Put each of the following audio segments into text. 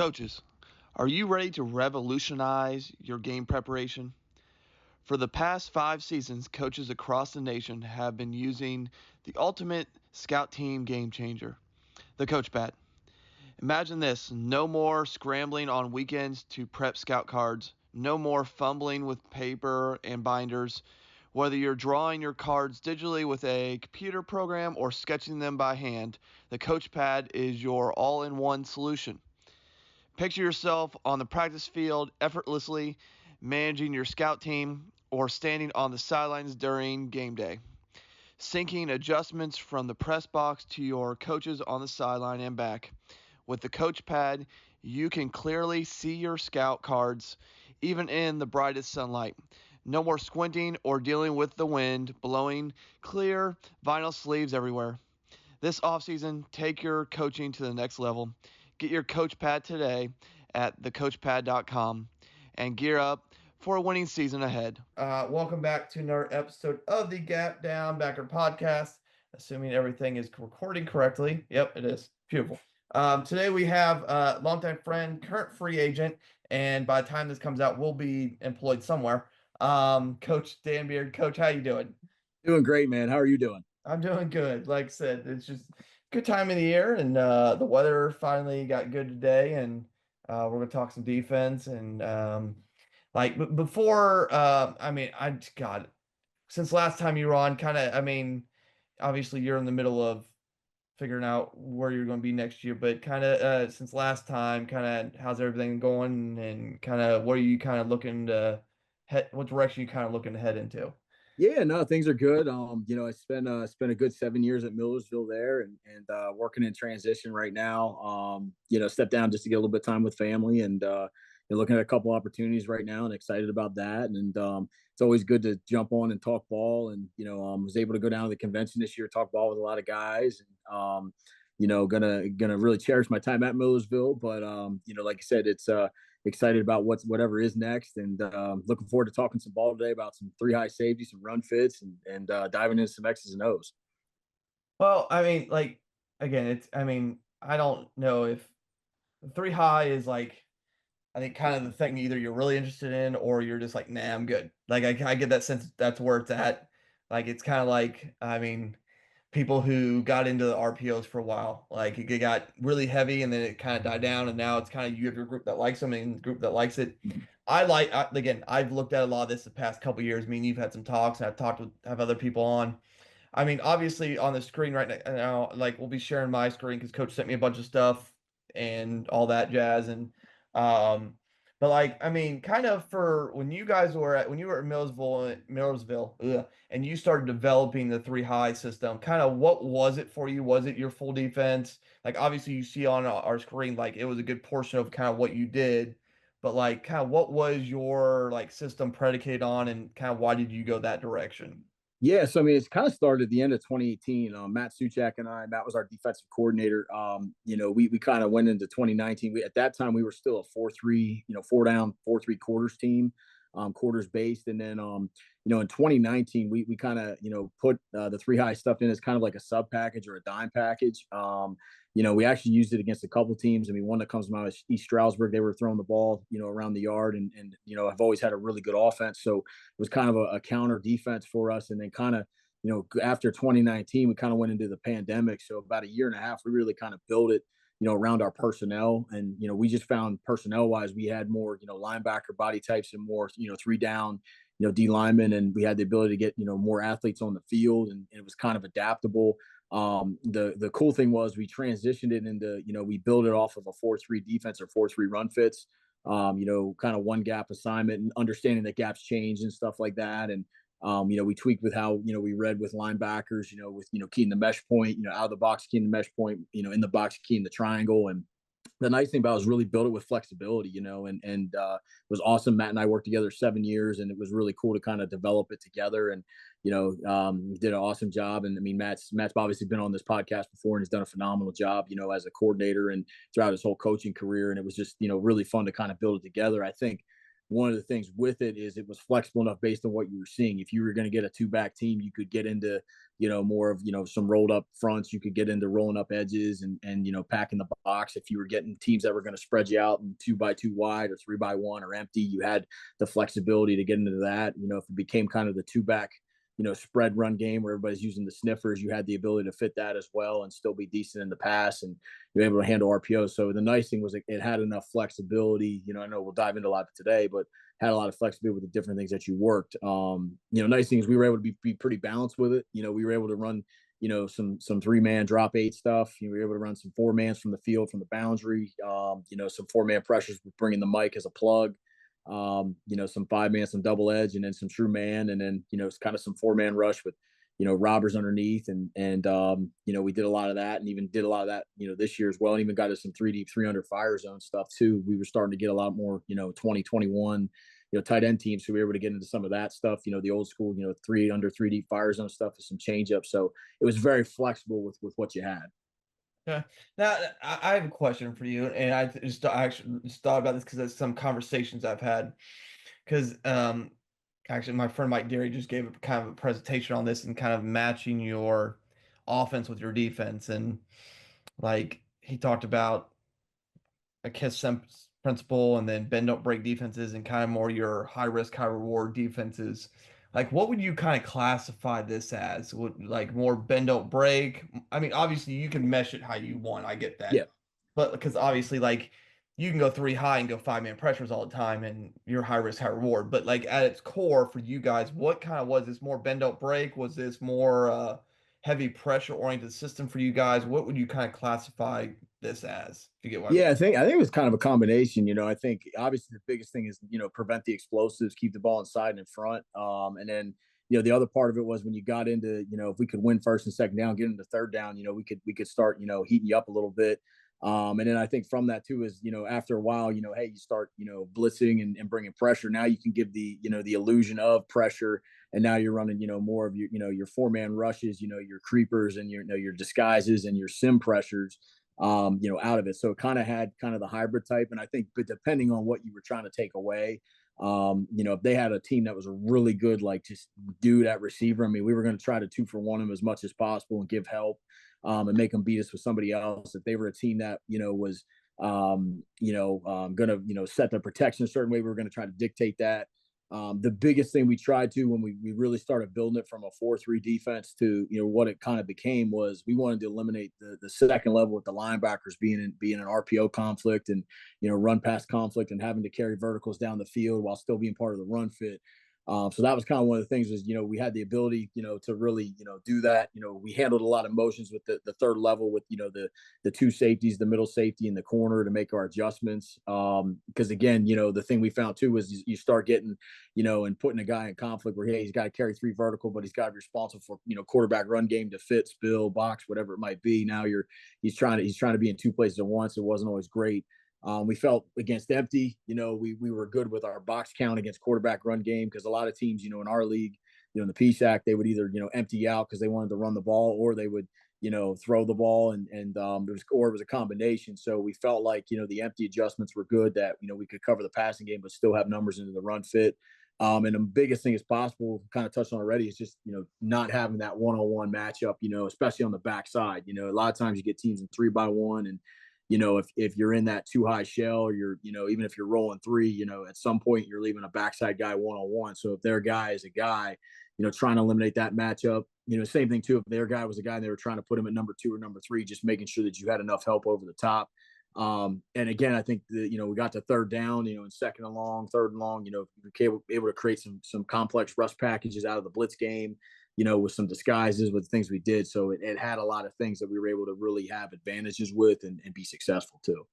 Coaches, are you ready to revolutionize your game preparation? For the past 5 seasons, coaches across the nation have been using the ultimate scout team game changer, the Coachpad. Imagine this: no more scrambling on weekends to prep scout cards, no more fumbling with paper and binders. Whether you're drawing your cards digitally with a computer program or sketching them by hand, the Coachpad is your all in one solution. Picture yourself on the practice field effortlessly managing your scout team or standing on the sidelines during game day, syncing adjustments from the press box to your coaches on the sideline and back. With the coach pad, you can clearly see your scout cards even in the brightest sunlight. No more squinting or dealing with the wind blowing clear vinyl sleeves everywhere. This offseason, take your coaching to the next level. Get your coach pad today at thecoachpad.com and gear up for a winning season ahead. Welcome back to another episode of the Gap Down Backer podcast. Assuming everything is recording correctly. Yep, it is. Beautiful. Today we have a longtime friend, current free agent, and by the time this comes out, will be employed somewhere. Coach Dan Beard. Coach, how you doing? Doing great, man. How are you doing? I'm doing good. Like I said, it's just good time of the year, and the weather finally got good today, and we're gonna talk some defense and before. God, since last time you were on, kind of, obviously you're in the middle of figuring out where you're going to be next year, but kind of since last time, kind of how's everything going, and kind of what are you kind of looking to head, what direction you kind of looking to head into? Yeah, no, things are good. I spent a good 7 years at Millersville there, and working in transition right now. Step down just to get a little bit of time with family, and looking at a couple opportunities right now, and excited about that. And it's always good to jump on and talk ball. And was able to go down to the convention this year, talk ball with a lot of guys, and gonna really cherish my time at Millersville. But like I said, it's excited about whatever is next, and looking forward to talking some ball today about some three high safety, some run fits, and diving into some X's and O's. Well, again, I don't know if three high is I think kind of the thing either you're really interested in or you're just like, nah, I'm good. Like I get that sense that's where it's at. Like it's kind of like, people who got into the RPOs for a while, like it got really heavy and then it kind of died down, and now it's kind of you have your group that likes them and the group that likes it. Again, I've looked at a lot of this the past couple of years. I mean, you've had some talks, and I've talked with have other people on. Obviously on the screen right now, like we'll be sharing my screen because Coach sent me a bunch of stuff and all that jazz, and um, but kind of for when you were at Millersville, and you started developing the three high system, kind of what was it for you? Was it your full defense? Like obviously you see on our screen, like it was a good portion of kind of what you did, but like kind of what was your like system predicated on, and kind of why did you go that direction? Yeah, so I mean, it's kind of started at the end of 2018. Matt Suchak and Matt was our defensive coordinator. We kind of went into 2019. At that time we were still a 4-3, four down, 4-3 quarters team, quarters based. And then, in 2019 we kind of put the three high stuff in as kind of like a sub package or a dime package. We actually used it against a couple teams. I mean, one that comes to mind is East Stroudsburg. They were throwing the ball, around the yard, and I've always had a really good offense. So it was kind of a counter defense for us. And then kind of, after 2019, we kind of went into the pandemic. So about a year and a half, we really kind of built it, around our personnel. And, we just found personnel wise, we had more, linebacker body types and more, three down, D linemen, and we had the ability to get, more athletes on the field, and it was kind of adaptable. The cool thing was we transitioned it into, we built it off of a 4-3 defense or 4-3 run fits, kind of one gap assignment, and understanding that gaps change and stuff like that. And, we tweaked with how, we read with linebackers, with, keying the mesh point, out of the box, keying the mesh point, in the box, keying the triangle. And the nice thing about it was really build it with flexibility, and it was awesome. Matt and I worked together 7 years, and it was really cool to kind of develop it together. And did an awesome job. And I mean, Matt's obviously been on this podcast before, and he's done a phenomenal job, as a coordinator and throughout his whole coaching career. And it was just, really fun to kind of build it together. I think one of the things with it is it was flexible enough based on what you were seeing. If you were going to get a two back team, you could get into, more of, some rolled up fronts. You could get into rolling up edges and, packing the box. If you were getting teams that were going to spread you out in 2x2 wide or 3x1 or empty, you had the flexibility to get into that. If it became kind of the two back, spread run game where everybody's using the sniffers, you had the ability to fit that as well and still be decent in the pass, and you're able to handle RPO. So the nice thing was it had enough flexibility. I know we'll dive into a lot today, but had a lot of flexibility with the different things that you worked. Nice thing is we were able to be pretty balanced with it. We were able to run, some 3-man drop 8 stuff. We were able to run some 4-mans from the field, from the boundary, some 4-man pressures with bringing the mic as a plug. Some 5-man, some double edge, and then some true man, and then it's kind of some 4-man rush with robbers underneath, and we did a lot of that, and even did a lot of that this year as well, and even got us some 3 deep 300 fire zone stuff too. We were starting to get a lot more 2021 tight end teams, so we were able to get into some of that stuff, the old school 3 under 3 deep fire zone stuff with some change up. So it was very flexible with what you had. Yeah. Now I have a question for you, and I actually just thought about this because of some conversations I've had. Because actually, my friend Mike Derry just gave a kind of a presentation on this and kind of matching your offense with your defense, and like he talked about a KISS principle, and then bend don't break defenses, and kind of more your high risk, high reward defenses. Like, what would you kind of classify this as? Would like more bend don't break? I mean, obviously you can mesh it how you want. I get that. Yeah. But because obviously, like you can go 3 high and go 5-man pressures all the time, and you're high risk, high reward. But like at its core for you guys, what kind of was this more bend don't break? Was this more heavy pressure oriented system for you guys? What would you kind of classify this as? If you get what I mean? Yeah, I think it was kind of a combination. I think obviously the biggest thing is prevent the explosives, keep the ball inside and in front, and then the other part of it was when you got into if we could win first and second down, get into third down, we could start heating you up a little bit. And then I think from that too is after a while hey, you start blitzing and bringing pressure. Now you can give the the illusion of pressure, and now you're running more of your your 4-man rushes, your creepers and your disguises and your sim pressures out of it. So it kind of had kind of the hybrid type. And I think, but depending on what you were trying to take away, if they had a team that was a really good, like just dude at receiver, I mean, we were going to try to 2-for-1 them as much as possible and give help, and make them beat us with somebody else. If they were a team that, was, going to, set their protection a certain way, we were going to try to dictate that. The biggest thing we tried to when we really started building it from a 4-3 defense to what it kind of became was we wanted to eliminate the second level with the linebackers being an RPO conflict and run pass conflict and having to carry verticals down the field while still being part of the run fit. So that was kind of one of the things was, we had the ability, to really, do that. We handled a lot of motions with the third level with, the 2 safeties, the middle safety and the corner to make our adjustments. Because again, the thing we found too was you start getting, and putting a guy in conflict where, hey, he's got to carry 3 vertical, but he's got to be responsible for, quarterback run game to fit, spill, box, whatever it might be. Now he's trying to be in 2 places at once. It wasn't always great. We felt against empty, we were good with our box count against quarterback run game because a lot of teams, in our league, in the PSAC, they would either, empty out because they wanted to run the ball or they would, throw the ball and it was a combination. So we felt like, the empty adjustments were good that, we could cover the passing game, but still have numbers into the run fit. And the biggest thing as possible, kind of touched on already, is just, not having that one-on-one matchup, especially on the backside. A lot of times you get teams in 3x1 and, if you're in that 2 high shell or you're, even if you're rolling 3, at some point you're leaving a backside guy one-on-one. So if their guy is a guy, trying to eliminate that matchup, same thing too. If their guy was a guy and they were trying to put him at number 2 or number 3, just making sure that you had enough help over the top. And again, I think that, we got to third down, and second and long, third and long, we were able to create some complex rush packages out of the blitz game, with some disguises, with things we did. So it had a lot of things that we were able to really have advantages with and be successful too.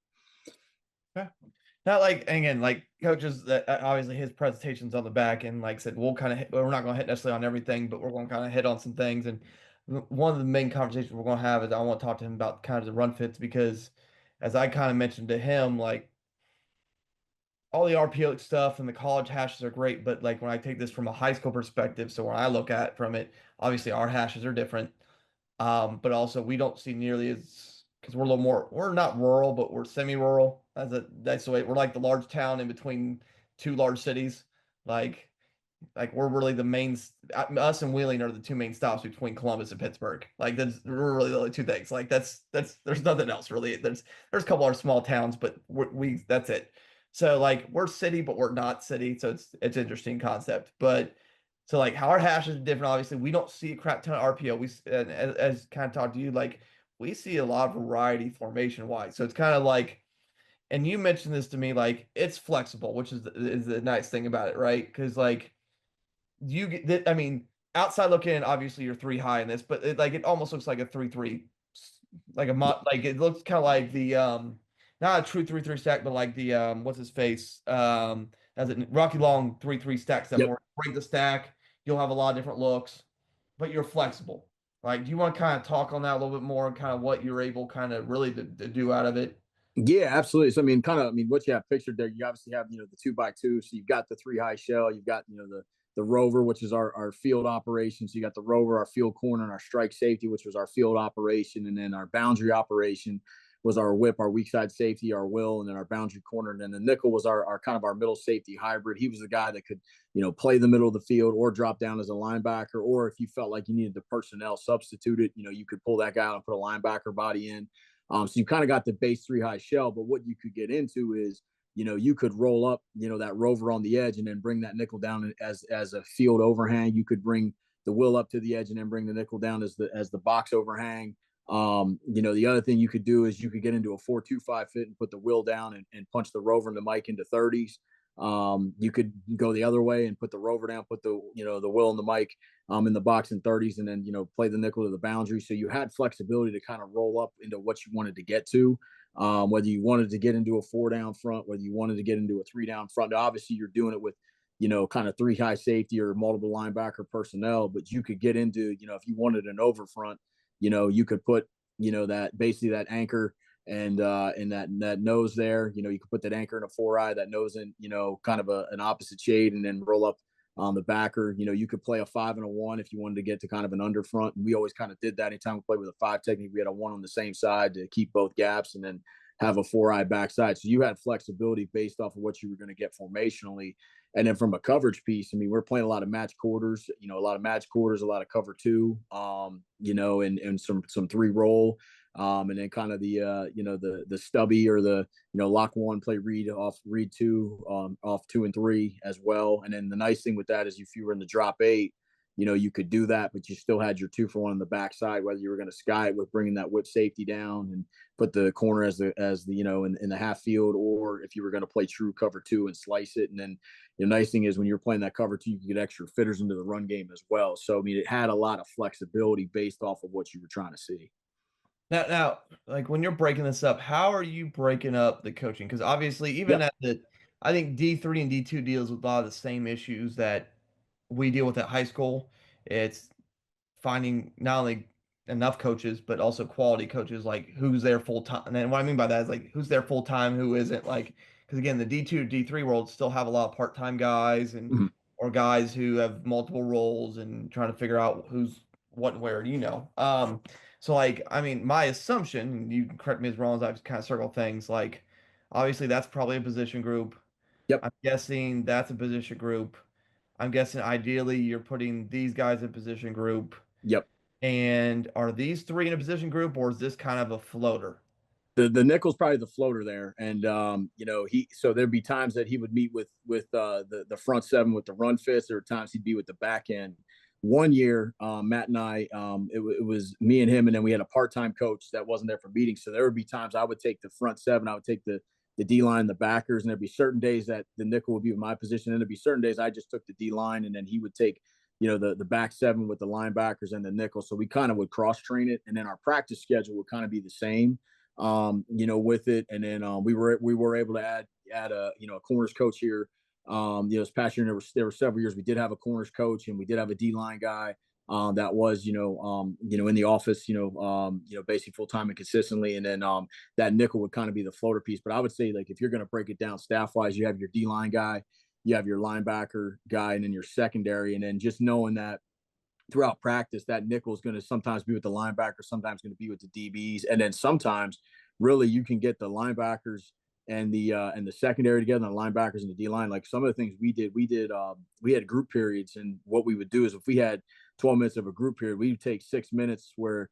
Okay. Not like, again, like coaches that obviously his presentations on the back, and like I said, we're not going to hit necessarily on everything, but we're going to kind of hit on some things. And one of the main conversations we're going to have is I want to talk to him about kind of the run fits, because as I kind of mentioned to him, like all the RPO stuff and the college hashes are great, but like when I take this from a high school perspective, so when I look at from it, obviously our hashes are different. But also we don't see nearly as, because we're a little more, we're not rural, but we're semi-rural. That's the way we're like the large town in between two large cities. Like we're really the main, us and Wheeling are the two main stops between Columbus and Pittsburgh. Like we're really the only two things. Like that's there's nothing else really. There's a couple other small towns, but we that's it. So like we're city, but we're not city. So it's interesting concept. But so like how our hashes are different. Obviously, we don't see a crap ton of RPO. And as kind of talked to you, like we see a lot of variety formation wise. So it's kind of like, and you mentioned this to me, like it's flexible, which is the nice thing about it, right? Because like you get that. I mean, outside looking in, obviously you're three high in this, but it almost looks like a 3-3, like like it looks kind of like the not a true 3-3 stack, but like the what's his face as it Rocky Long 3-3 stack stuff. Yep. Where you break the stack, you'll have a lot of different looks, but you're flexible. Like, do you want to kind of talk on that a little bit more and kind of what you're able kind of really to do out of it? Yeah, absolutely. So I mean, what you have pictured there, you obviously have, the 2x2. So you've got the three high shell, you've got, the rover, which is our field operations. You got the rover, our field corner, and our strike safety, which was our field operation. And then our boundary operation was our whip, our weak side safety, our will, and then our boundary corner. And then the nickel was our kind of our middle safety hybrid. He was the guy that could, play the middle of the field or drop down as a linebacker, or if you felt like you needed the personnel substituted, you could pull that guy out and put a linebacker body in. So you kind of got the base three high shell, but what you could get into is, you could roll up, that rover on the edge and then bring that nickel down as a field overhang. You could bring the will up to the edge and then bring the nickel down as the box overhang. The other thing you could do is you could get into a 4-2-5 fit and put the will down and punch the rover and the mic into 30s. You could go the other way and put the rover down, put the will and the mic in the box in 30s, and then play the nickel to the boundary. So you had flexibility to kind of roll up into what you wanted to get to, whether you wanted to get into a 4-down front, whether you wanted to get into a 3-down front. Obviously, you're doing it with kind of three high safety or multiple linebacker personnel, but you could get into if you wanted an over front, you could put that basically that anchor and that nose there, you could put that anchor in a 4-eye, that nose in, kind of an opposite shade, and then roll up on the backer. You could play a 5 and a 1 if you wanted to get to kind of an under front. And we always kind of did that anytime we played with a 5 technique. We had a 1 on the same side to keep both gaps and then have a 4-eye backside. So you had flexibility based off of what you were going to get formationally. And then from a coverage piece, I mean, we're playing a lot of match quarters, a lot of cover 2, and some 3 roll. And then kind of the stubby or the lock 1, play read 2, off 2 and 3 as well. And then the nice thing with that is if you were in the drop 8, you could do that, but you still had your 2-for-1 on the backside, whether you were going to sky it with bringing that whip safety down and put the corner as the in the half field, or if you were going to play true cover 2 and slice it. And then the nice thing is when you're playing that cover 2, you can get extra fitters into the run game as well. So I mean, it had a lot of flexibility based off of what you were trying to see. Now, like when you're breaking this up, how are you breaking up the coaching? Because obviously, even at I think D3 and D2 deals with a lot of the same issues that we deal with at high school. It's finding not only enough coaches, but also quality coaches, like who's there full time. And then what I mean by that is like who's there full time, who isn't. Like, because again, the D2, D3 world still have a lot of part time guys and Mm-hmm. or guys who have multiple roles and trying to figure out who's what and where, So like, I mean, my assumption, and you can correct me as wrong as I've kind of circled things, like obviously that's probably a position group. Yep. I'm guessing that's a position group. I'm guessing ideally you're putting these guys in position group. Yep. And are these 3 in a position group, or is this kind of a floater? The nickel's probably the floater there, and so there'd be times that he would meet with the front 7 with the run fist. There were times he'd be with the back end. One year, Matt and I, it was me and him, and then we had a part-time coach that wasn't there for meetings. So there would be times I would take the front 7, I would take the D line, the backers, and there'd be certain days that the nickel would be in my position, and there'd be certain days I just took the D line, and then he would take the back 7 with the linebackers and the nickel. So we kind of would cross train it, and then our practice schedule would kind of be the same, with it. And then we were able to add a corners coach here. This past year there were several years we did have a corners coach, and we did have a D line guy that was in the office, basically full time and consistently. And then that nickel would kind of be the floater piece. But I would say, like, if you're going to break it down staff wise, you have your D line guy, you have your linebacker guy, and then your secondary. And then just knowing that throughout practice, that nickel is going to sometimes be with the linebacker, sometimes going to be with the DBs. And then sometimes really you can get the linebackers and the secondary together, and the linebackers and the D line. Like some of the things we had group periods, and what we would do is if we had 12 minutes of a group period, we would take 6 minutes where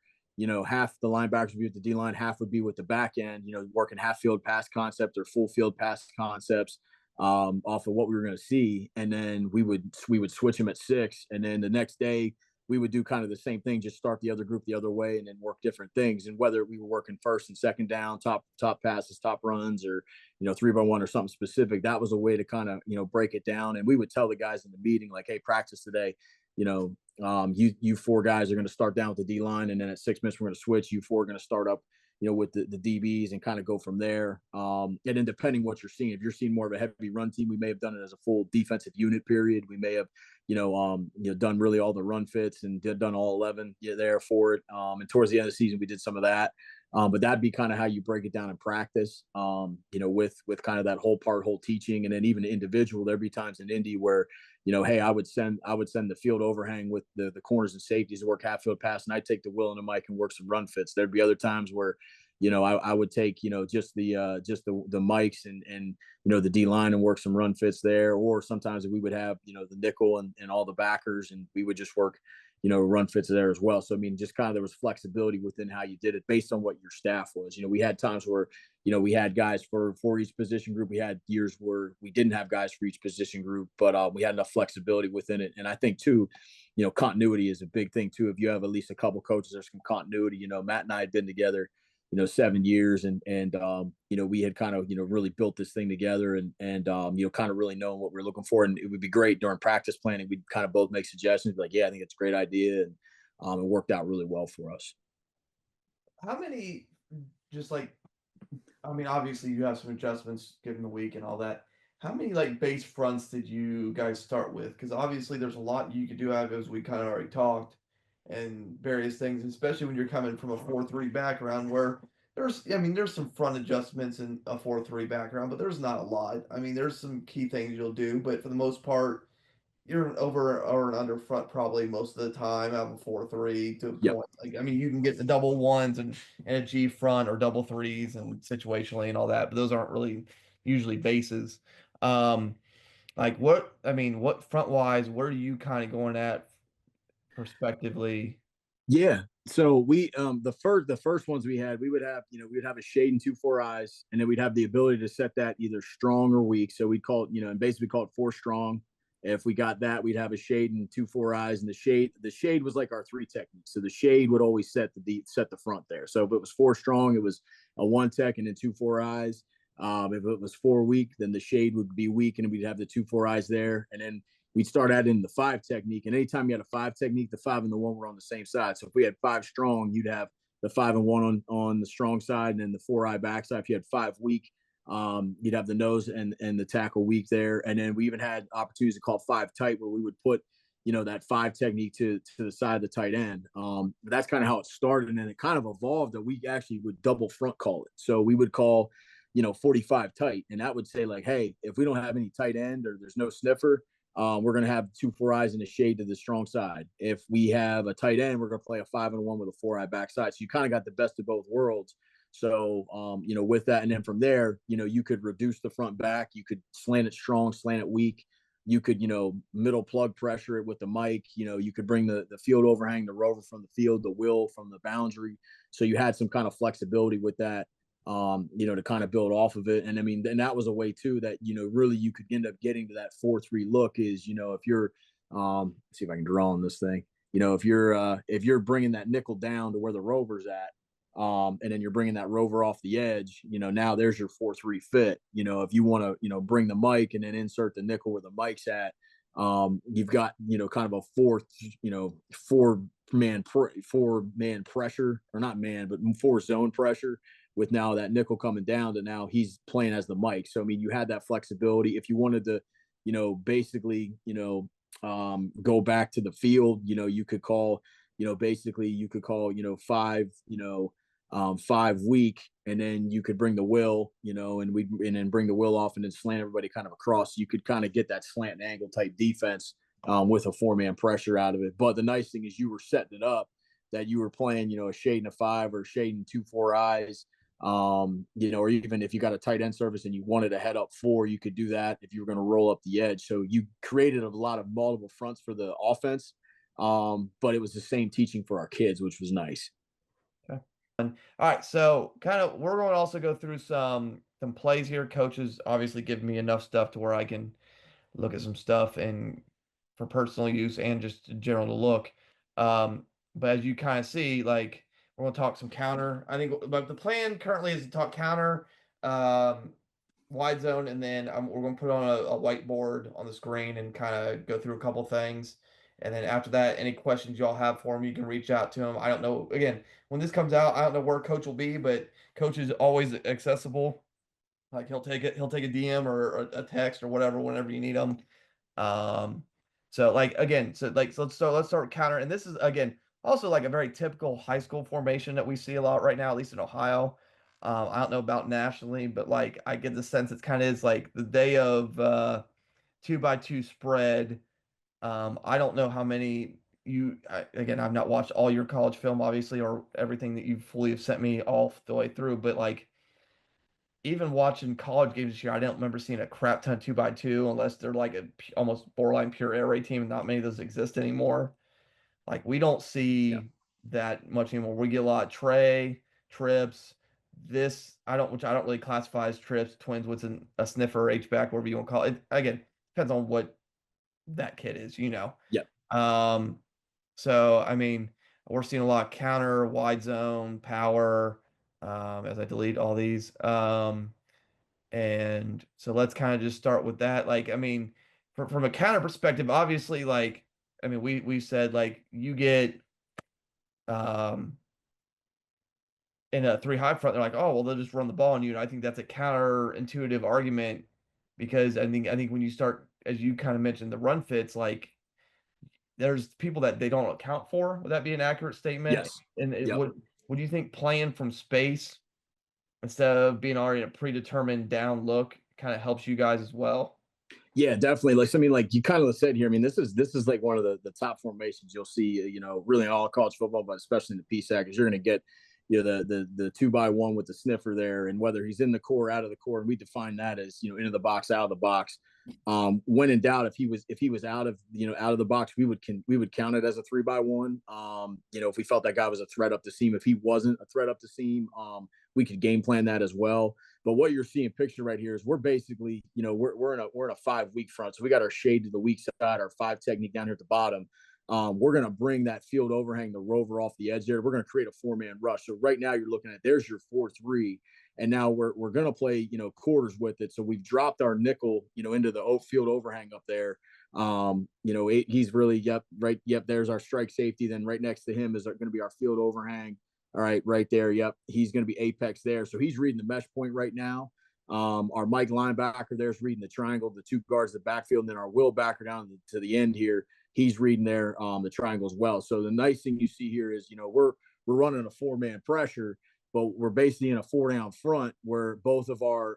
half the linebackers would be with the D line, half would be with the back end, working half field pass concepts or full field pass concepts off of what we were going to see, and then we would switch them at 6, and then the next day we would do kind of the same thing, just start the other group the other way and then work different things. And whether we were working first and second down, top passes, top runs, or 3-by-1 or something specific, that was a way to kind of break it down. And we would tell the guys in the meeting, like, hey, practice today, you 4 guys are going to start down with the D line, and then at 6 minutes we're going to switch. You 4 are going to start up with the DBs and kind of go from there. And then depending what you're seeing, if you're seeing more of a heavy run team, we may have done it as a full defensive unit period. We may have, done really all the run fits and done all 11 there for it. And towards the end of the season, we did some of that. But that'd be kind of how you break it down in practice, with kind of that whole teaching. And then even individual, there'd be times in Indy where, hey, I would send the field overhang with the corners and safeties to work half field pass, and I'd take the Will and the Mike and work some run fits. There'd be other times where, I would take, just the mics and the D line and work some run fits there. Or sometimes we would have, the nickel and all the backers, and we would just work, run fits there as well. So, I mean, just kind of there was flexibility within how you did it based on what your staff was. We had times where, we had guys for each position group. We had years where we didn't have guys for each position group, but we had enough flexibility within it. And I think too, continuity is a big thing too. If you have at least a couple coaches, there's some continuity. Matt and I had been together 7 years, and we had kind of really built this thing together, and kind of really knowing what we're looking for. And it would be great during practice planning, we'd kind of both make suggestions, like, yeah, I think it's a great idea, and it worked out really well for us. How many, just like, I mean, obviously you have some adjustments given the week and all that. How many like base fronts did you guys start with? Because obviously there's a lot you could do out of it, as we kind of already talked, and various things, especially when you're coming from a 4-3 background where there's some front adjustments in a 4-3 background, but there's not a lot. I mean, there's some key things you'll do, but for the most part, you're an over or an under front probably most of the time out of a 4-3 to a Yep. point. Like, I mean, you can get the double ones and a G front or double threes and situationally and all that, but those aren't really usually bases. Like what front wise, where are you kind of going at prospectively? Yeah. So we the first ones we would have, we'd have a shade and 2-4 eyes, and then we'd have the ability to set that either strong or weak. So we'd call it, and basically call it 4 strong. If we got that, we'd have a shade and 2-4 eyes, and the shade was like our 3 technique. So the shade would always set the front there. So if it was 4 strong, it was a 1 tech and then 2-4 eyes. If it was 4 weak, then the shade would be weak, and we'd have the 2-4 eyes there. And then we'd start adding the 5 technique. And anytime you had a 5 technique, the 5 and the 1 were on the same side. So if we had 5 strong, you'd have the 5 and 1 on the strong side, and then the 4 eye backside. If you had 5 weak, you'd have the nose and the tackle weak there. And then we even had opportunities to call 5 tight, where we would put, that 5 technique to the side of the tight end. But that's kind of how it started. And then it kind of evolved that we actually would double front call it. So we would call, 45 tight. And that would say, like, hey, if we don't have any tight end or there's no sniffer, we're going to have 2-4 eyes and a shade to the strong side. If we have a tight end, we're going to play a 5 and 1 with a 4 eye backside. So you kind of got the best of both worlds. So, with that, and then from there, you could reduce the front back, you could slant it strong, slant it weak. You could, middle plug pressure it with the mic. You could bring the field overhang, the rover from the field, the will from the boundary. So you had some kind of flexibility with that, to kind of build off of it. And I mean, and that was a way too that, really you could end up getting to that 4-3 look is, if you're, let's see if I can draw on this thing, if you're bringing that nickel down to where the rover's at, and then you're bringing that rover off the edge, now there's your 4-3 fit. If you want to, bring the mic and then insert the nickel where the mic's at, you've got, kind of a four man pressure, or not man, but 4 zone pressure, with now that nickel coming down to now he's playing as the mic. So, I mean, you had that flexibility. If you wanted to, basically, go back to the field, you could call, basically you could call, 5, 5 weak, and then you could bring the will, and then bring the will off and then slant everybody kind of across. You could kind of get that slant and angle type defense with a 4-man pressure out of it. But the nice thing is you were setting it up that you were playing, a shade and a 5 or a shade and 2-4 eyes, Or even if you got a tight end service and you wanted to head up 4, you could do that if you were going to roll up the edge. So you created a lot of multiple fronts for the offense, but it was the same teaching for our kids, which was nice. Okay. All right, so we're going to also go through some plays here. Coaches obviously give me enough stuff to where I can look at some stuff and for personal use and just in general to look. But as you kind of see, like we're going to talk some counter. I think, but the plan currently is to talk counter, wide zone, and then we're going to put on a whiteboard on the screen and kind of go through a couple things. And then after that, any questions y'all have for him, you can reach out to him. I don't know. Again, when this comes out, I don't know where Coach will be, but Coach is always accessible. Like he'll take a DM or a text or whatever whenever you need him. So like again, so let's start with counter, and this is again also like a very typical high school formation that we see a lot right now, at least in Ohio. I don't know about nationally, but like I get the sense it's kind of is like the day of 2x2 spread. I don't know how many again, I've not watched all your college film, obviously, or everything that you fully have sent me all the way through, but like even watching college games this year, I don't remember seeing a crap ton 2x2 unless they're like almost borderline pure air raid team, and not many of those exist anymore. Like we don't see that much anymore. We get a lot of tray trips. Which I don't really classify as trips, twins, what's a sniffer, H back, whatever you want to call it. Again, depends on what that kid is, you know. Yeah. So I mean, we're seeing a lot of counter, wide zone, power, as I delete all these. And so let's kind of just start with that. Like, I mean, from a counter perspective, obviously, like, I mean, we said like you get in a 3 high front, they're like, oh well, they'll just run the ball on you. And I think that's a counterintuitive argument because I think when you start, as you kind of mentioned, the run fits, like there's people that they don't account for. Would that be an accurate statement? Yes. And Yep. would you think playing from space instead of being already in a predetermined down look kind of helps you guys as well? Yeah, definitely. Like you kind of said here. I mean, this is like one of the top formations you'll see. Really in all college football, but especially in the PSAC, is you're going to get the 2x1 with the sniffer there, and whether he's in the core, out of the core, and we define that as into the box, out of the box. When in doubt, if he was out of the box, we would count it as a 3x1. If we felt that guy was a threat up the seam, if he wasn't a threat up the seam, we could game plan that as well. But what you're seeing picture right here is we're basically, we're in a 5-weak front. So we got our shade to the weak side, our 5 technique down here at the bottom. We're going to bring that field overhang, the rover off the edge there. We're going to create a 4-man rush. So right now you're looking at, there's your 4-3. And now we're going to play, quarters with it. So we've dropped our nickel, into the field overhang up there. He's really, there's our strike safety. Then right next to him is going to be our field overhang. All right, right there. Yep. He's going to be apex there. So he's reading the mesh point right now. Our Mike linebacker there is reading the triangle, the 2 guards, the backfield, and then our Will backer down to the end here. He's reading there the triangle as well. So the nice thing you see here is, we're running a 4-man pressure, but we're basically in a 4-down front where both of our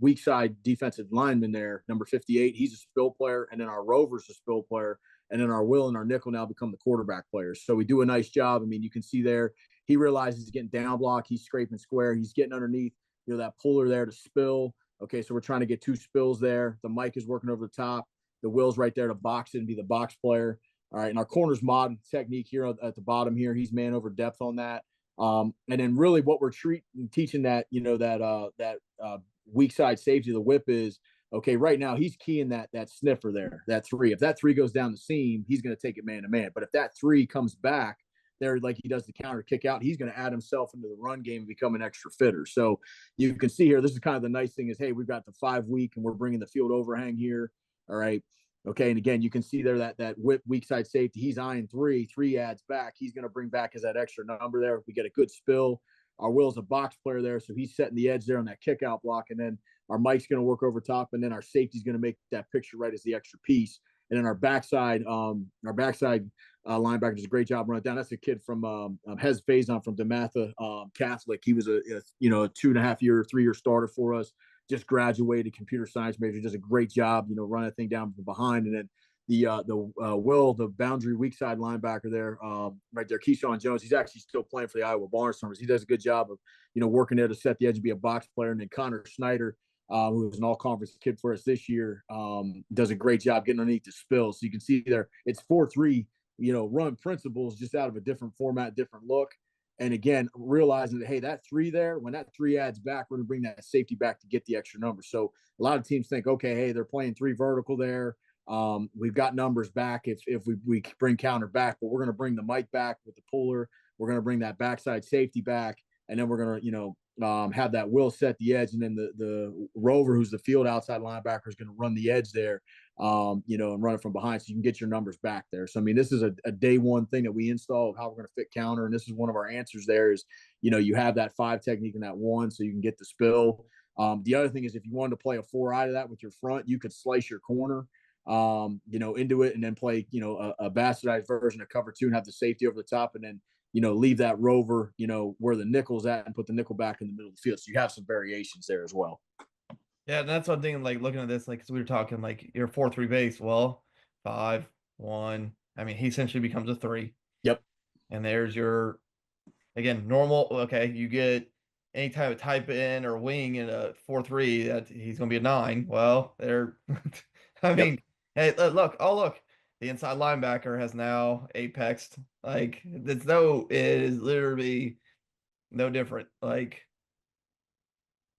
weak side defensive linemen there, number 58, he's a spill player, and then our Rover's a spill player, and then our Will and our nickel now become the quarterback players. So we do a nice job. I mean, you can see there, he realizes he's getting down block, he's scraping square, he's getting underneath, that puller there to spill. Okay, so we're trying to get 2 spills there. The Mike is working over the top. The Will's right there to box it and be the box player. All right, and our corner's mod technique here at the bottom here, he's man over depth on that. And then really what we're teaching that, that weak side safety, the whip is, okay, right now he's keying that sniffer there, that 3. If that 3 goes down the seam, he's going to take it man to man. But if that 3 comes back there, like he does the counter kick out, he's going to add himself into the run game and become an extra fitter. So you can see here, this is kind of the nice thing is, hey, we've got the 5 week and we're bringing the field overhang here. All right. Okay. And again, you can see there that whip weak side safety, he's eyeing 3 adds back. He's going to bring back as that extra number there. If we get a good spill, our Will's a box player there. So he's setting the edge there on that kick out block. And then our Mike's going to work over top. And then our safety's going to make that picture right as the extra piece. And then our backside linebacker does a great job running it down. That's a kid from Hez Faison from DeMatha Catholic. He was a 2.5-year, 3-year starter for us. Just graduated, computer science major. Does a great job, running that thing down from behind. And then Will, the boundary weak side linebacker there, right there, Keyshawn Jones. He's actually still playing for the Iowa Barnstormers. He does a good job of, working there to set the edge and be a box player. And then Connor Snyder, who was an all-conference kid for us this year, does a great job getting underneath the spill. So you can see there, it's 4-3, run principles just out of a different format, different look. And again, realizing that, hey, that 3 there, when that 3 adds back, we're going to bring that safety back to get the extra number. So a lot of teams think, okay, hey, they're playing 3 vertical there. We've got numbers back if we bring counter back, but we're going to bring the mic back with the puller. We're going to bring that backside safety back. And then we're going to, have that will set the edge. And then the rover, who's the field outside linebacker, is going to run the edge there, and run it from behind so you can get your numbers back there. So, I mean, this is a day one thing that we install of how we're going to fit counter. And this is one of our answers there is, you have that 5 technique and that 1 so you can get the spill. The other thing is if you wanted to play a 4 eye to that with your front, you could slice your corner, into it and then play, a bastardized version of cover 2 and have the safety over the top and then, leave that rover, where the nickel's at and put the nickel back in the middle of the field. So you have some variations there as well. Yeah, and that's one thing, like looking at this, like, cause we were talking like your 4-3 base. Well, 5, 1. I mean, he essentially becomes a 3. Yep. And there's your, again, normal. Okay, you get any type of type in or wing in a 4-3 that he's going to be a 9. Well, they're, I mean, hey, look, the inside linebacker has now apexed. Like, it is literally no different. Like,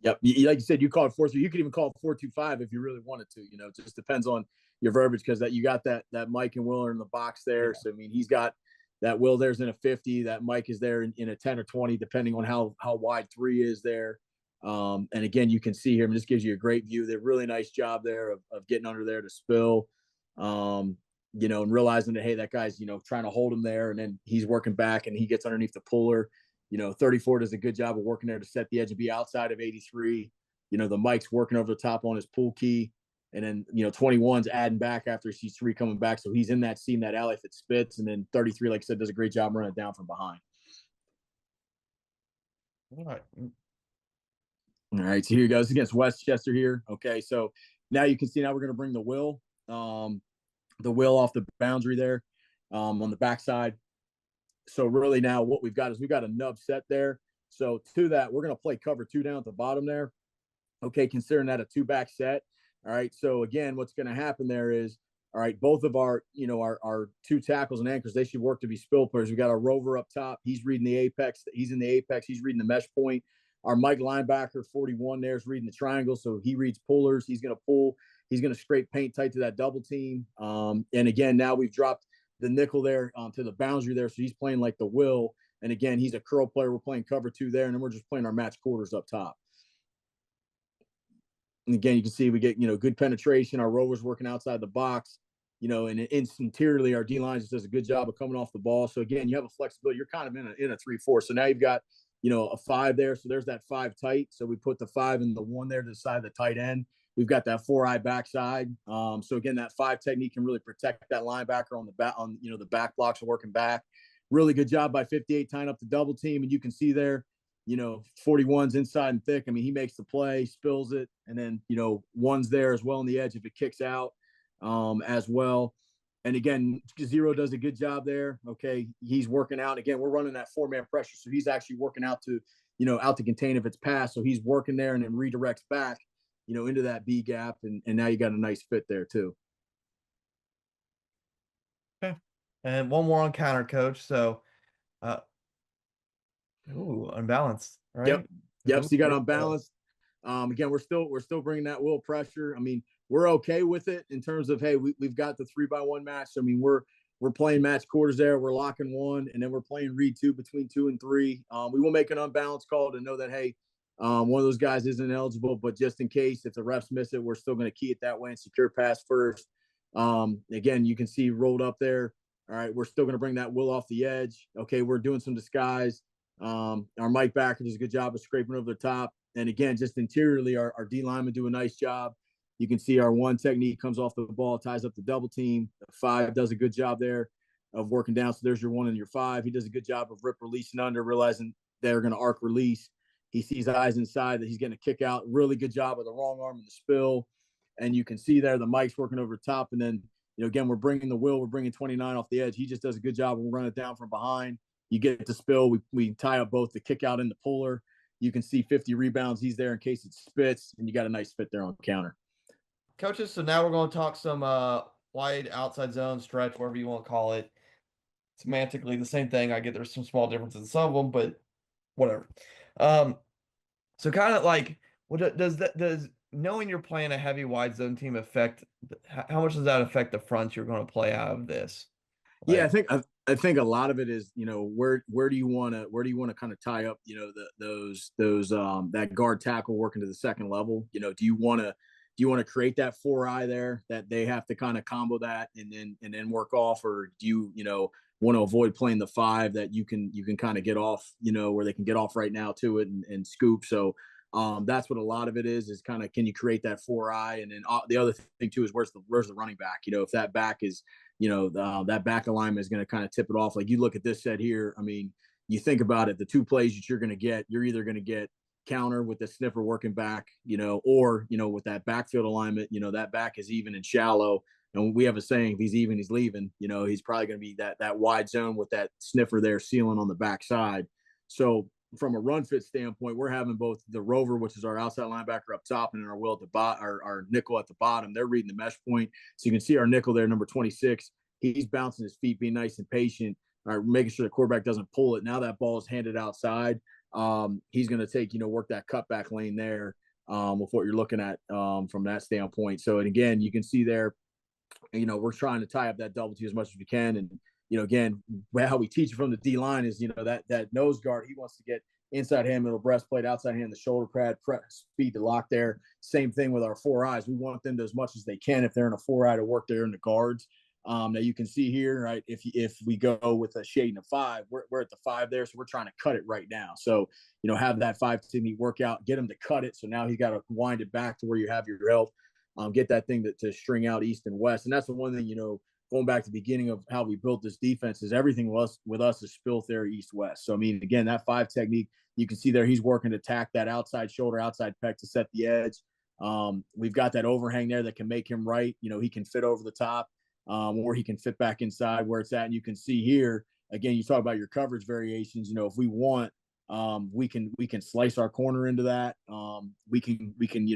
yep. Like you said, you call it 4-3. You could even call it 4-2-5 if you really wanted to. It just depends on your verbiage because that you got that Mike and Will are in the box there. Yeah. So I mean, he's got that Will there's in a 50. That Mike is there in a 10 or 20, depending on how wide 3 is there. And again, you can see here, and this gives you a great view. They're really nice job there of getting under there to spill. And realizing that, hey, that guy's, trying to hold him there and then he's working back and he gets underneath the puller. 34 does a good job of working there to set the edge and be outside of 83. The Mike's working over the top on his pull key. And then, 21's adding back after he sees 3 coming back. So he's in that seam, that alley if it spits. And then 33, like I said, does a great job running it down from behind. all right. All right. So here he goes against Westchester here. Okay. So now you can see now we're going to bring the will off the boundary there on the backside. So really now what we've got is we've got a nub set there. So to that, we're going to play cover 2 down at the bottom there. Okay. Considering that a 2-back set. All right. So again, what's going to happen there is, all right, both of our 2 tackles and anchors, they should work to be spill players. We got our rover up top. He's reading the apex. He's in the apex. He's reading the mesh point. Our Mike linebacker 41 there is reading the triangle. So he reads pullers. He's going to pull. He's going to scrape paint tight to that double team. And again, now we've dropped the nickel there to the boundary there. So he's playing like the will. And again, he's a curl player. We're playing cover 2 there. And then we're just playing our match quarters up top. And again, you can see we get, good penetration. Our rover's working outside the box, and interiorly our D-line just does a good job of coming off the ball. So again, you have a flexibility. You're kind of in a 3-4. So now you've got, a 5 there. So there's that 5 tight. So we put the 5 and the 1 there to the side of the tight end. We've got that 4-eye backside. So again, that 5 technique can really protect that linebacker on the back, the back blocks are working back. Really good job by 58 tying up the double team. And you can see there, 41's inside and thick. I mean, he makes the play, spills it. And then, 1's there as well on the edge if it kicks out as well. And again, 0 does a good job there. Okay. He's working out. Again, we're running that 4-man pressure. So he's actually working out to, out to contain if it's passed. So he's working there and then redirects back, into that B gap. And now you got a nice fit there too. Okay. And one more on counter, coach. So, unbalanced, right? Yep. So you got unbalanced. Again, we're still bringing that will pressure. I mean, we're okay with it in terms of, hey, we've got the 3-by-1 match. I mean, we're playing match quarters there. We're locking 1, and then we're playing read 2 between 2 and 3. We will make an unbalanced call to know that, hey, one of those guys isn't eligible, but just in case if the refs miss it, we're still going to key it that way and secure pass first. Again, you can see rolled up there. All right, we're still going to bring that will off the edge. Okay, we're doing some disguise. Our Mike backer does a good job of scraping over the top. And again, just interiorly, our D linemen do a nice job. You can see our 1 technique comes off the ball, ties up the double team. The 5 does a good job there of working down. So there's your 1 and your 5. He does a good job of rip releasing under, realizing they're going to arc release. He sees eyes inside that he's going to kick out. Really good job with the wrong arm and the spill. And you can see there the Mike's working over top. And then, again, we're bringing 29 off the edge. He just does a good job. We'll run it down from behind. You get to spill. We tie up both the kick out and the puller. You can see 50 rebounds. He's there in case it spits, and you got a nice fit there on counter. Coaches, so now we're going to talk some wide outside zone, stretch, whatever you want to call it. Semantically, the same thing. I get there's some small differences in some of them, but whatever. So kind of like, what does knowing you're playing a heavy wide zone team affect how much does that affect the fronts you're going to play out of this? Yeah, I think a lot of it is, where do you want to kind of tie up, those that guard tackle working to the second level? Do you want to create that 4-eye there that they have to kind of combo that and then work off, or do you want to avoid playing the 5 that you can kind of get off, where they can get off right now to it and scoop. So that's what a lot of it is kind of, can you create that 4-eye? And then the other thing too is where's the running back? If that back is, that back alignment is going to kind of tip it off. Like you look at this set here. I mean, you think about it, the 2 plays that you're either going to get counter with the sniffer working back, or, with that backfield alignment, that back is even and shallow. And we have a saying, if he's even, he's leaving. He's probably going to be that wide zone with that sniffer there sealing on the backside. So from a run fit standpoint, we're having both the rover, which is our outside linebacker up top, and then our will at the bottom, our nickel at the bottom. They're reading the mesh point. So you can see our nickel there, number 26. He's bouncing his feet, being nice and patient, making sure the quarterback doesn't pull it. Now that ball is handed outside. He's going to take, work that cutback lane there with what you're looking at from that standpoint. So, and again, you can see there, we're trying to tie up that double T as much as we can. And, again, how we teach it from the D line is, that nose guard, he wants to get inside hand, middle breastplate, outside hand, the shoulder pad, press, speed to lock there. Same thing with our 4 eyes. We want them to, as much as they can, if they're in a 4-eye, to work there in the guards. Now you can see here, right, if we go with a shade and a 5, we're at the 5 there, so we're trying to cut it right now. So, have that 5 technique work out, get him to cut it. So now he's got to wind it back to where you have your help, get that thing to string out east and west. And that's the one thing, going back to the beginning of how we built this defense, is everything with us is spill there east-west. So, I mean, again, that 5 technique, you can see there he's working to tack that outside shoulder, outside pec to set the edge. We've got that overhang there that can make him right. He can fit over the top, or he can fit back inside where it's at. And you can see here, again, you talk about your coverage variations. If we want, we can slice our corner into that. We can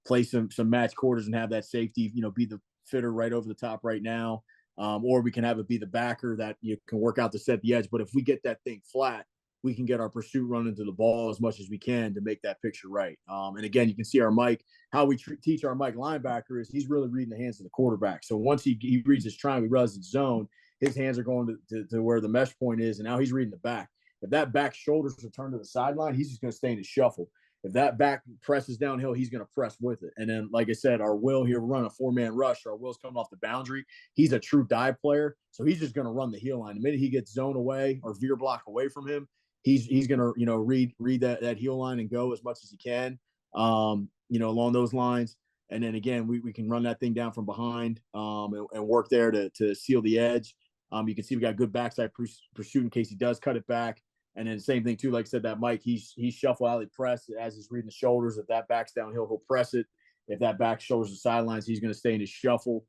play some match quarters and have that safety, be the fitter right over the top right now. Or we can have it be the backer that you can work out to set the edge. But if we get that thing flat, we can get our pursuit running to the ball as much as we can to make that picture right. And again, you can see our Mike, how we teach our Mike linebacker is he's really reading the hands of the quarterback. So once he reads his triangle, he runs his zone, his hands are going to where the mesh point is, and now he's reading the back. If that back shoulders are turned to the sideline, he's just going to stay in his shuffle. If that back presses downhill, he's going to press with it. And then, like I said, our Will here, we're running a 4-man rush. Our Will's coming off the boundary. He's a true dive player, so he's just going to run the heel line. The minute he gets zone away or veer block away from him, he's going to read that heel line and go as much as he can, along those lines. And then again, we can run that thing down from behind and work there to seal the edge. You can see we got good backside pursuit in case he does cut it back. And then same thing too, like I said, that Mike, he's shuffle alley press as he's reading the shoulders. If that back's downhill, he'll press it. If that back shoulders the sidelines, he's going to stay in his shuffle.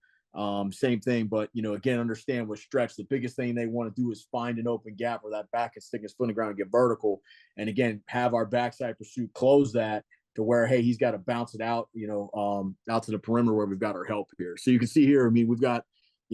Same thing, but again, understand with stretch, the biggest thing they want to do is find an open gap where that back can stick his foot in the ground and get vertical. And again, have our backside pursuit close that to where, hey, he's got to bounce it out, out to the perimeter where we've got our help here. So you can see here, I mean, we've got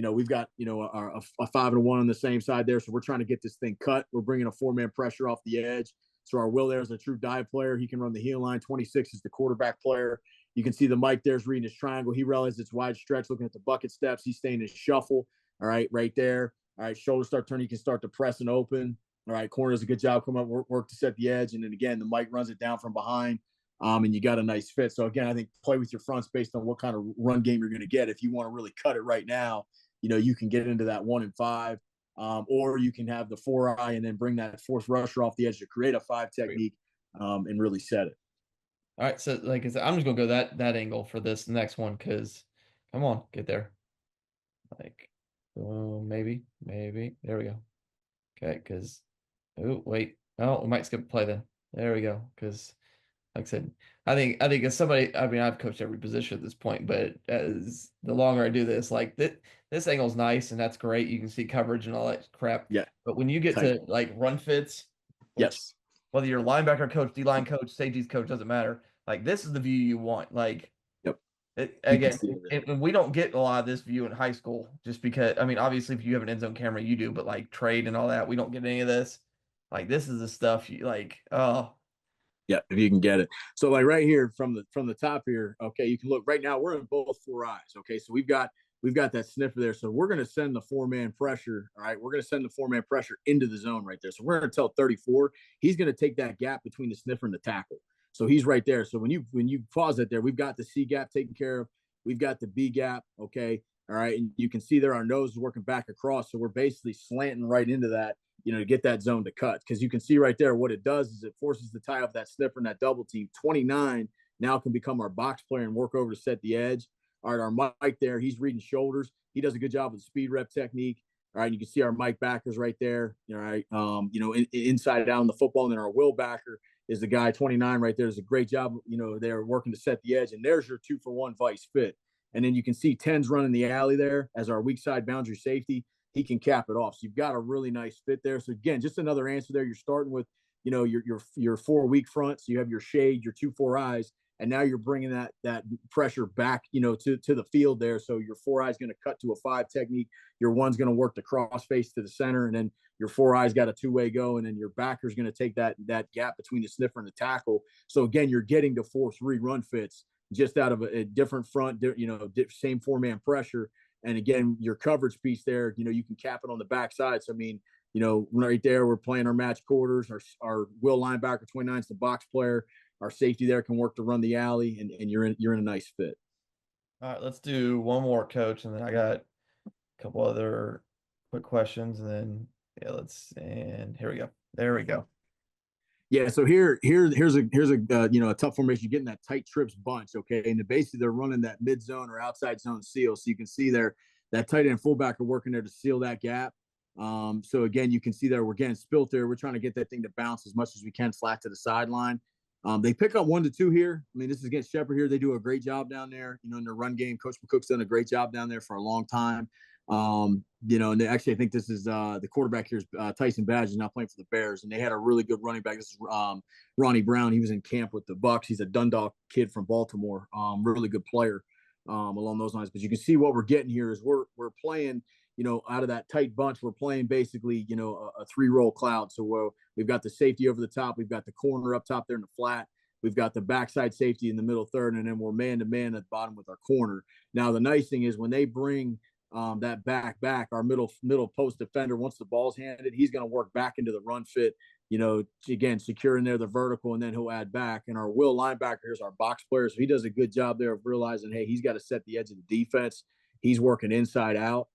a 5 and a 1 on the same side there. So we're trying to get this thing cut. We're bringing a 4-man pressure off the edge. So our Will there is a true dive player. He can run the heel line. 26 is the quarterback player. You can see the Mike there's reading his triangle. He realizes it's wide stretch, looking at the bucket steps. He's staying in his shuffle. All right, right there. All right, shoulders start turning. You can start to press and open. All right, corner does a good job coming up, work to set the edge. And then again, the Mike runs it down from behind. And you got a nice fit. So again, I think play with your fronts based on what kind of run game you're going to get. If you want to really cut it right now, you can get into that 1 and 5, or you can have the 4-eye and then bring that 4th rusher off the edge to create a 5 technique and really set it. All right, so like I said, I'm just gonna go that angle for this next one because, come on, get there. Like, maybe there we go. Okay, because we might skip a play then. There we go, because like I said, I think as somebody, I mean, I've coached every position at this point, but as the longer I do this, like this angle's nice and that's great. You can see coverage and all that crap. Yeah. But when you get Tight. to like run fits, which Yes. whether you're linebacker coach, D-line coach, safeties coach, doesn't matter. Like this is the view you want. Like Yep. again, and we don't get a lot of this view in high school just because, I mean, obviously if you have an end zone camera, you do, but like trade and all that, we don't get any of this. Like this is the stuff you like, oh. Yeah, if you can get it. So like right here from the top here, okay, you can look right now. We're in both four eyes. Okay, so we've got that sniffer there. So we're going to send the 4-man pressure. All right, we're going to send the 4-man pressure into the zone right there. So we're going to tell 34. He's going to take that gap between the sniffer and the tackle. So he's right there. So when you pause it there, we've got the C gap taken care of. We've got the B gap. Okay, all right, and you can see there our nose is working back across. So we're basically slanting right into that, to get that zone to cut. Because you can see right there what it does is it forces the tie off that sniffer and that double team. 29 now can become our box player and work over to set the edge. All right, our Mike there, he's reading shoulders. He does a good job with the speed rep technique. All right, you can see our Mike backers right there. All right, inside down the football, and then our Will backer is the guy 29 right there. Does a great job. They're working to set the edge, and there's your 2-for-1 vice fit. And then you can see 10's running the alley there as our weak side boundary safety. He can cap it off. So you've got a really nice fit there. So again, just another answer there. You're starting with, your 4 weak fronts. So you have your shade, your 2-4 eyes, and now you're bringing that pressure back, to the field there. So your 4 eyes going to cut to a 5 technique. Your 1's going to work the cross face to the center, and then your 4 eyes got a 2-way go, and then your backer's going to take that gap between the sniffer and the tackle. So again, you're getting to 4-3 run fits just out of a different front, same 4-man pressure. And again, your coverage piece there, you can cap it on the backside. So, I mean, right there, we're playing our match quarters. Our will linebacker 29 is the box player. Our safety there can work to run the alley, and you're in a nice fit. All right, let's do one more, coach, and then I got a couple other quick questions, and then and here we go. There we go. Yeah, so here's a a tough formation. You're getting that tight trips bunch, okay, and basically they're running that mid zone or outside zone seal. So you can see there that tight end fullback are working there to seal that gap. So again, you can see there we're getting spilt there. We're trying to get that thing to bounce as much as we can flat to the sideline. They pick up 1-2 here. I mean, this is against Shepherd here. They do a great job down there. In their run game, Coach McCook's done a great job down there for a long time. And actually, I think this is the quarterback here is Tyson Badge is now playing for the Bears, and they had a really good running back. This is Ronnie Brown. He was in camp with the Bucks. He's a Dundalk kid from Baltimore. Really good player along those lines. But you can see what we're getting here is we're playing, out of that tight bunch, we're playing basically, a 3-roll cloud. So we've got the safety over the top, we've got the corner up top there in the flat. We've got the backside safety in the middle third, and then we're man-to-man at the bottom with our corner. Now, the nice thing is when they bring that back, our middle post defender, once the ball's handed, he's going to work back into the run fit, again, securing there the vertical, and then he'll add back. And our will linebacker is our box player, so he does a good job there of realizing, hey, he's got to set the edge of the defense. He's working inside out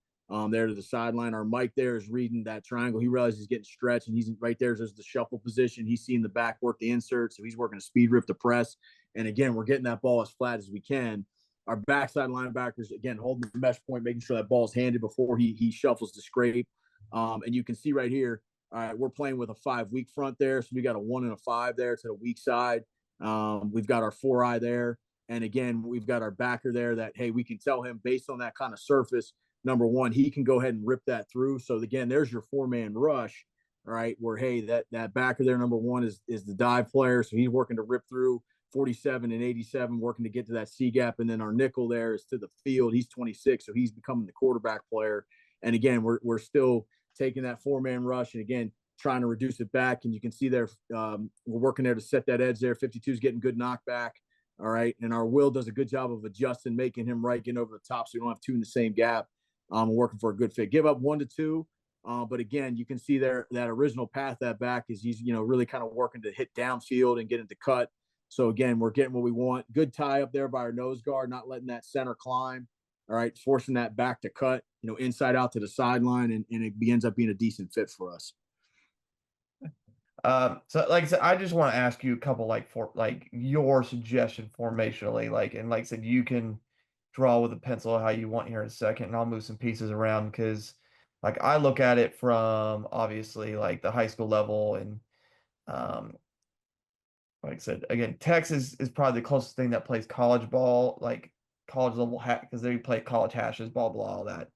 there to the sideline. Our Mike there is reading that triangle. He realizes he's getting stretched, and he's right there as the shuffle position. He's seeing the back work the insert, so he's working a speed rip to press. And again, we're getting that ball as flat as we can. Our backside linebackers, again, holding the mesh point, making sure that ball's handed before he shuffles the scrape. And you can see right here, all right, we're playing with a 5 weak front there. So we got a 1 and a 5 there to the weak side. We've got our 4 eye there. And again, we've got our backer there that, hey, we can tell him based on that kind of surface, number one, he can go ahead and rip that through. So again, there's your 4-man rush, all right, where, hey, that backer there, number one, is the dive player. So he's working to rip through 47 and 87, working to get to that C gap. And then our nickel there is to the field. He's 26, so he's becoming the quarterback player. And again, we're still taking that 4-man rush and again trying to reduce it back. And you can see there we're working there to set that edge there. 52 is getting good knockback. All right, and our Will does a good job of adjusting, making him right, getting over the top, so we don't have 2 in the same gap. Working for a good fit. Give up 1-2. But again, you can see there that original path that back is he's really kind of working to hit downfield and get into cut. So again, we're getting what we want. Good tie up there by our nose guard, not letting that center climb. All right, forcing that back to cut, inside out to the sideline, and it ends up being a decent fit for us. So like I said, I just want to ask you a couple your suggestion formationally, and like I said, you can draw with a pencil how you want here in a second, and I'll move some pieces around because like I look at it from obviously like the high school level and like I said, again, Texas is probably the closest thing that plays college ball, like college level because they play college hashes, blah blah, all that.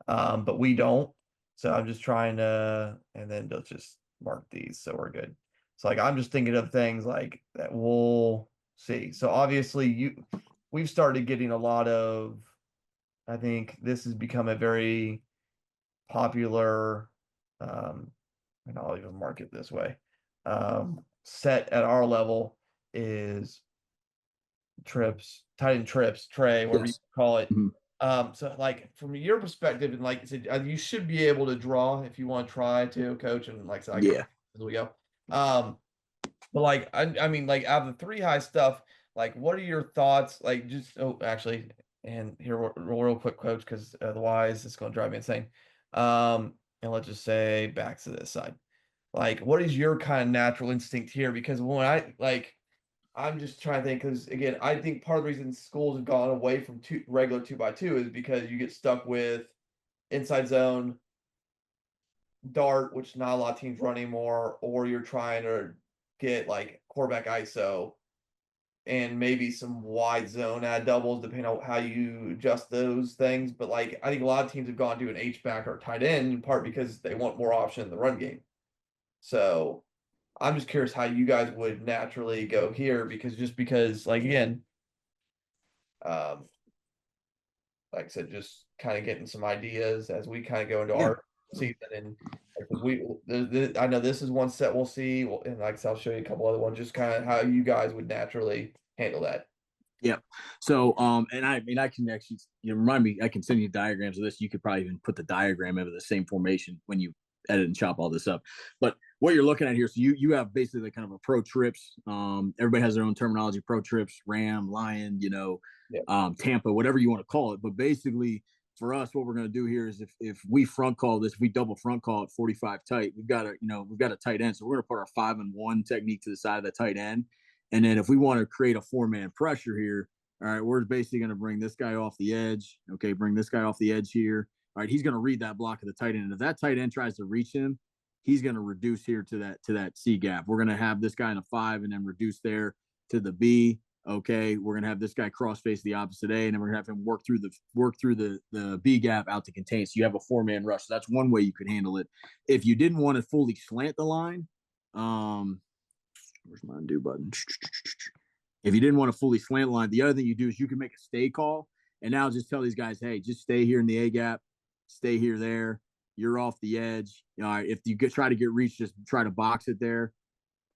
But we don't. So I'm just trying to, and then let's just mark these so we're good. So like I'm just thinking of things like that we'll see. So obviously we've started getting a lot of, I think this has become a very popular, and I'll even mark it this way. Set at our level is trips, tight end trips, tray, whatever you call it. So like from your perspective, and like I said, you should be able to draw if you want to try to, coach, and like I said, I can, as we go. But like I mean, like out of the three high stuff, like what are your thoughts? Like just actually, and here real quick, coach, because otherwise it's going to drive me insane. And let's just say back to this side. Like, what is your kind of natural instinct here? Because when I'm just trying to think, because again, I think part of the reason schools have gone away from regular 2x2 is because you get stuck with inside zone, dart, which not a lot of teams run anymore, or you're trying to get like quarterback ISO and maybe some wide zone add doubles, depending on how you adjust those things. But like, I think a lot of teams have gone to an H back or tight end in part because they want more option in the run game. So I'm just curious how you guys would naturally go here because like again, like I said, just kind of getting some ideas as we kind of go into our season. And like, I know this is one set we'll see, and like I said, I'll show you a couple other ones, just kind of how you guys would naturally handle that. Yeah. So, and I mean, I can actually, remind me, I can send you diagrams of this. You could probably even put the diagram of the same formation when you edit and chop all this up. But what you're looking at here, so you have basically kind of a pro trips. Everybody has their own terminology: pro trips, Ram, Lion, Tampa, whatever you want to call it. But basically, for us, what we're going to do here is if we front call this, if we double front call it 45 tight, we've got a tight end. So we're going to put our 5-and-1 technique to the side of the tight end. And then if we want to create a 4-man pressure here, all right, we're basically going to bring this guy off the edge. Okay, bring this guy off the edge here. All right, he's going to read that block of the tight end. And if that tight end tries to reach him, he's going to reduce here to that C gap. We're going to have this guy in a 5 and then reduce there to the B. Okay, we're going to have this guy cross face the opposite A, and then we're going to have him work through the B gap out to contain. So you have a 4-man rush. So that's one way you could handle it. If you didn't want to fully slant the line, where's my undo button? If you didn't want to fully slant line, the other thing you do is you can make a stay call and now just tell these guys, hey, just stay here in the A gap, stay here there. You're off the edge. All right, if you try to get reached, just try to box it there.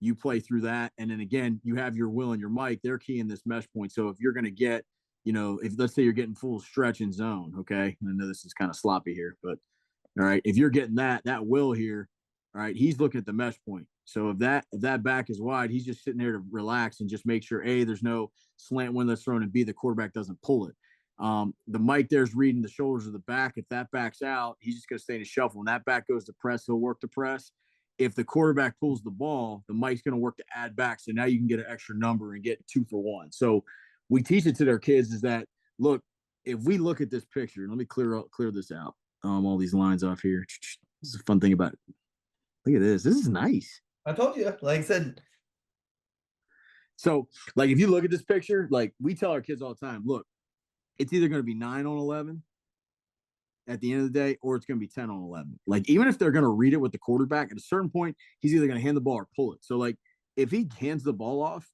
You play through that. And then again, you have your Will and your Mike. They're keying this mesh point. So if you're going to get, if let's say you're getting full stretch in zone, okay, I know this is kind of sloppy here, but all right, if you're getting that Will here, all right, he's looking at the mesh point. So if that back is wide, he's just sitting there to relax and just make sure, A, there's no slant when that's thrown, and B, the quarterback doesn't pull it. The Mike there's reading the shoulders of the back. If that backs out, he's just going to stay in a shuffle. When that back goes to press, he'll work to press. If the quarterback pulls the ball, the Mike's going to work to add back. So now you can get an extra number and get 2 for 1. So we teach it to their kids is that, look, if we look at this picture, let me clear this out. All these lines off here. This is a fun thing about it. Look at this. This is nice. I told you, like I said. So, like, if you look at this picture, like we tell our kids all the time, look, it's either going to be 9 on 11 at the end of the day, or it's going to be 10 on 11. Like, even if they're going to read it with the quarterback, at a certain point, he's either going to hand the ball or pull it. So, like, if he hands the ball off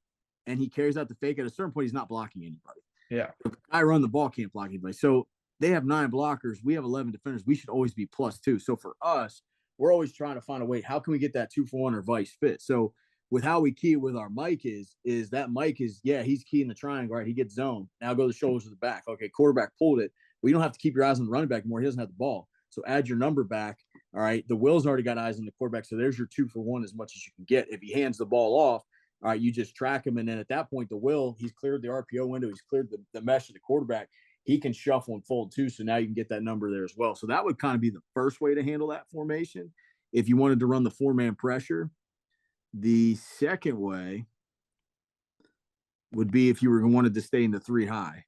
and he carries out the fake, at a certain point, he's not blocking anybody. Yeah. If I run the ball, can't block anybody. So they have 9 blockers. We have 11 defenders. We should always be +2. So for us, we're always trying to find a way. How can we get that 2 for 1 or vice fit? So with how we key with our Mike is that Mike is, he's keying the triangle, right? He gets zone. Now go the shoulders to the back. Okay, quarterback pulled it. Well, you don't have to keep your eyes on the running back anymore. He doesn't have the ball. So add your number back. All right. The Will's already got eyes on the quarterback. So there's your 2 for 1 as much as you can get. If he hands the ball off, all right, you just track him. And then at that point, the Will, he's cleared the RPO window. He's cleared the mesh of the quarterback. He can shuffle and fold too. So now you can get that number there as well. So that would kind of be the first way to handle that formation. If you wanted to run the 4-man pressure, the second way would be if you wanted to stay in the 3 high.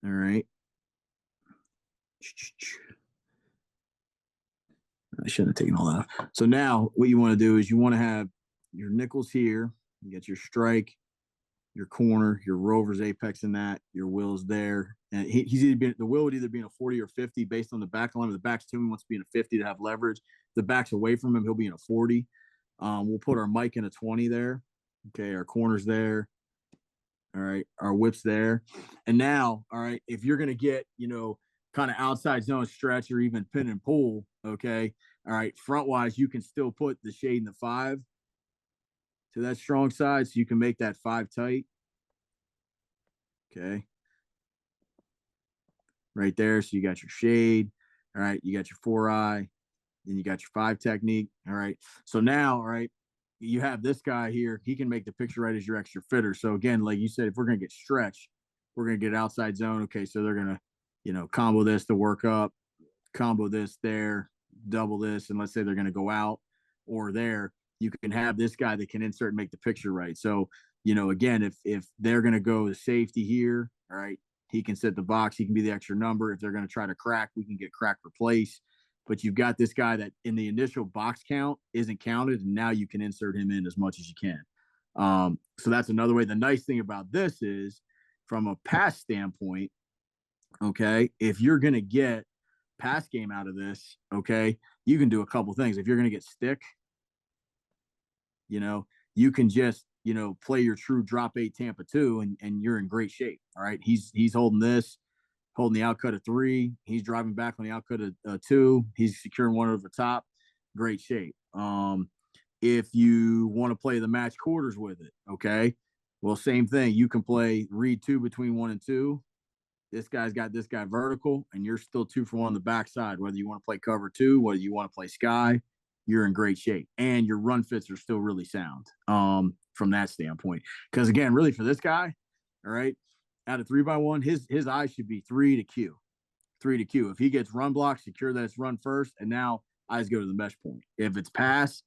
All right. I shouldn't have taken all that off. So now what you want to do is you want to have your nickels here. You get your strike, your corner, your rover's apex in that, your will's there. And he's either been, the will would either be in a 40 or 50 based on the back line. If the back's to him, he wants to be in a 50 to have leverage. If the back's away from him, he'll be in a 40. We'll put our mic in a 20 there. Okay, our corner's there. All right, our whip's there. And now, all right, if you're going to get, kind of outside zone stretch or even pin and pull, okay, all right, front wise, you can still put the shade in the 5 to that strong side, so you can make that 5 tight. Okay. Right there. So you got your shade. All right. You got your 4-eye. Then you got your 5 technique. All right. So now, all right, you have this guy here. He can make the picture right as your extra fitter. So again, like you said, if we're going to get stretch, we're going to get outside zone. Okay. So they're going to, combo this to work up, combo this there, double this. And let's say they're going to go out or there. You can have this guy that can insert and make the picture right. So, again, if they're going to go to safety here, all right, he can sit the box. He can be the extra number. If they're going to try to crack, we can get crack replace. But you've got this guy that in the initial box count isn't counted, and now you can insert him in as much as you can. So that's another way. The nice thing about this is from a pass standpoint, okay, if you're going to get pass game out of this, okay, you can do a couple things. If you're going to get stick, you can just, play your true drop 8 Tampa 2 and you're in great shape. All right. He's holding this, holding the outcut of 3. He's driving back on the outcut of 2. He's securing one over the top. Great shape. If you want to play the match quarters with it, okay, well, same thing. You can play read 2 between 1 and 2. This guy's got this guy vertical, and you're still 2 for 1 on the backside. Whether you want to play cover 2, whether you want to play sky, you're in great shape, and your run fits are still really sound from that standpoint. Because again, really for this guy, all right, out of 3x1, his eyes should be 3 to Q, 3 to Q. If he gets run block, secure that it's run first, and now eyes go to the mesh point. If it's pass,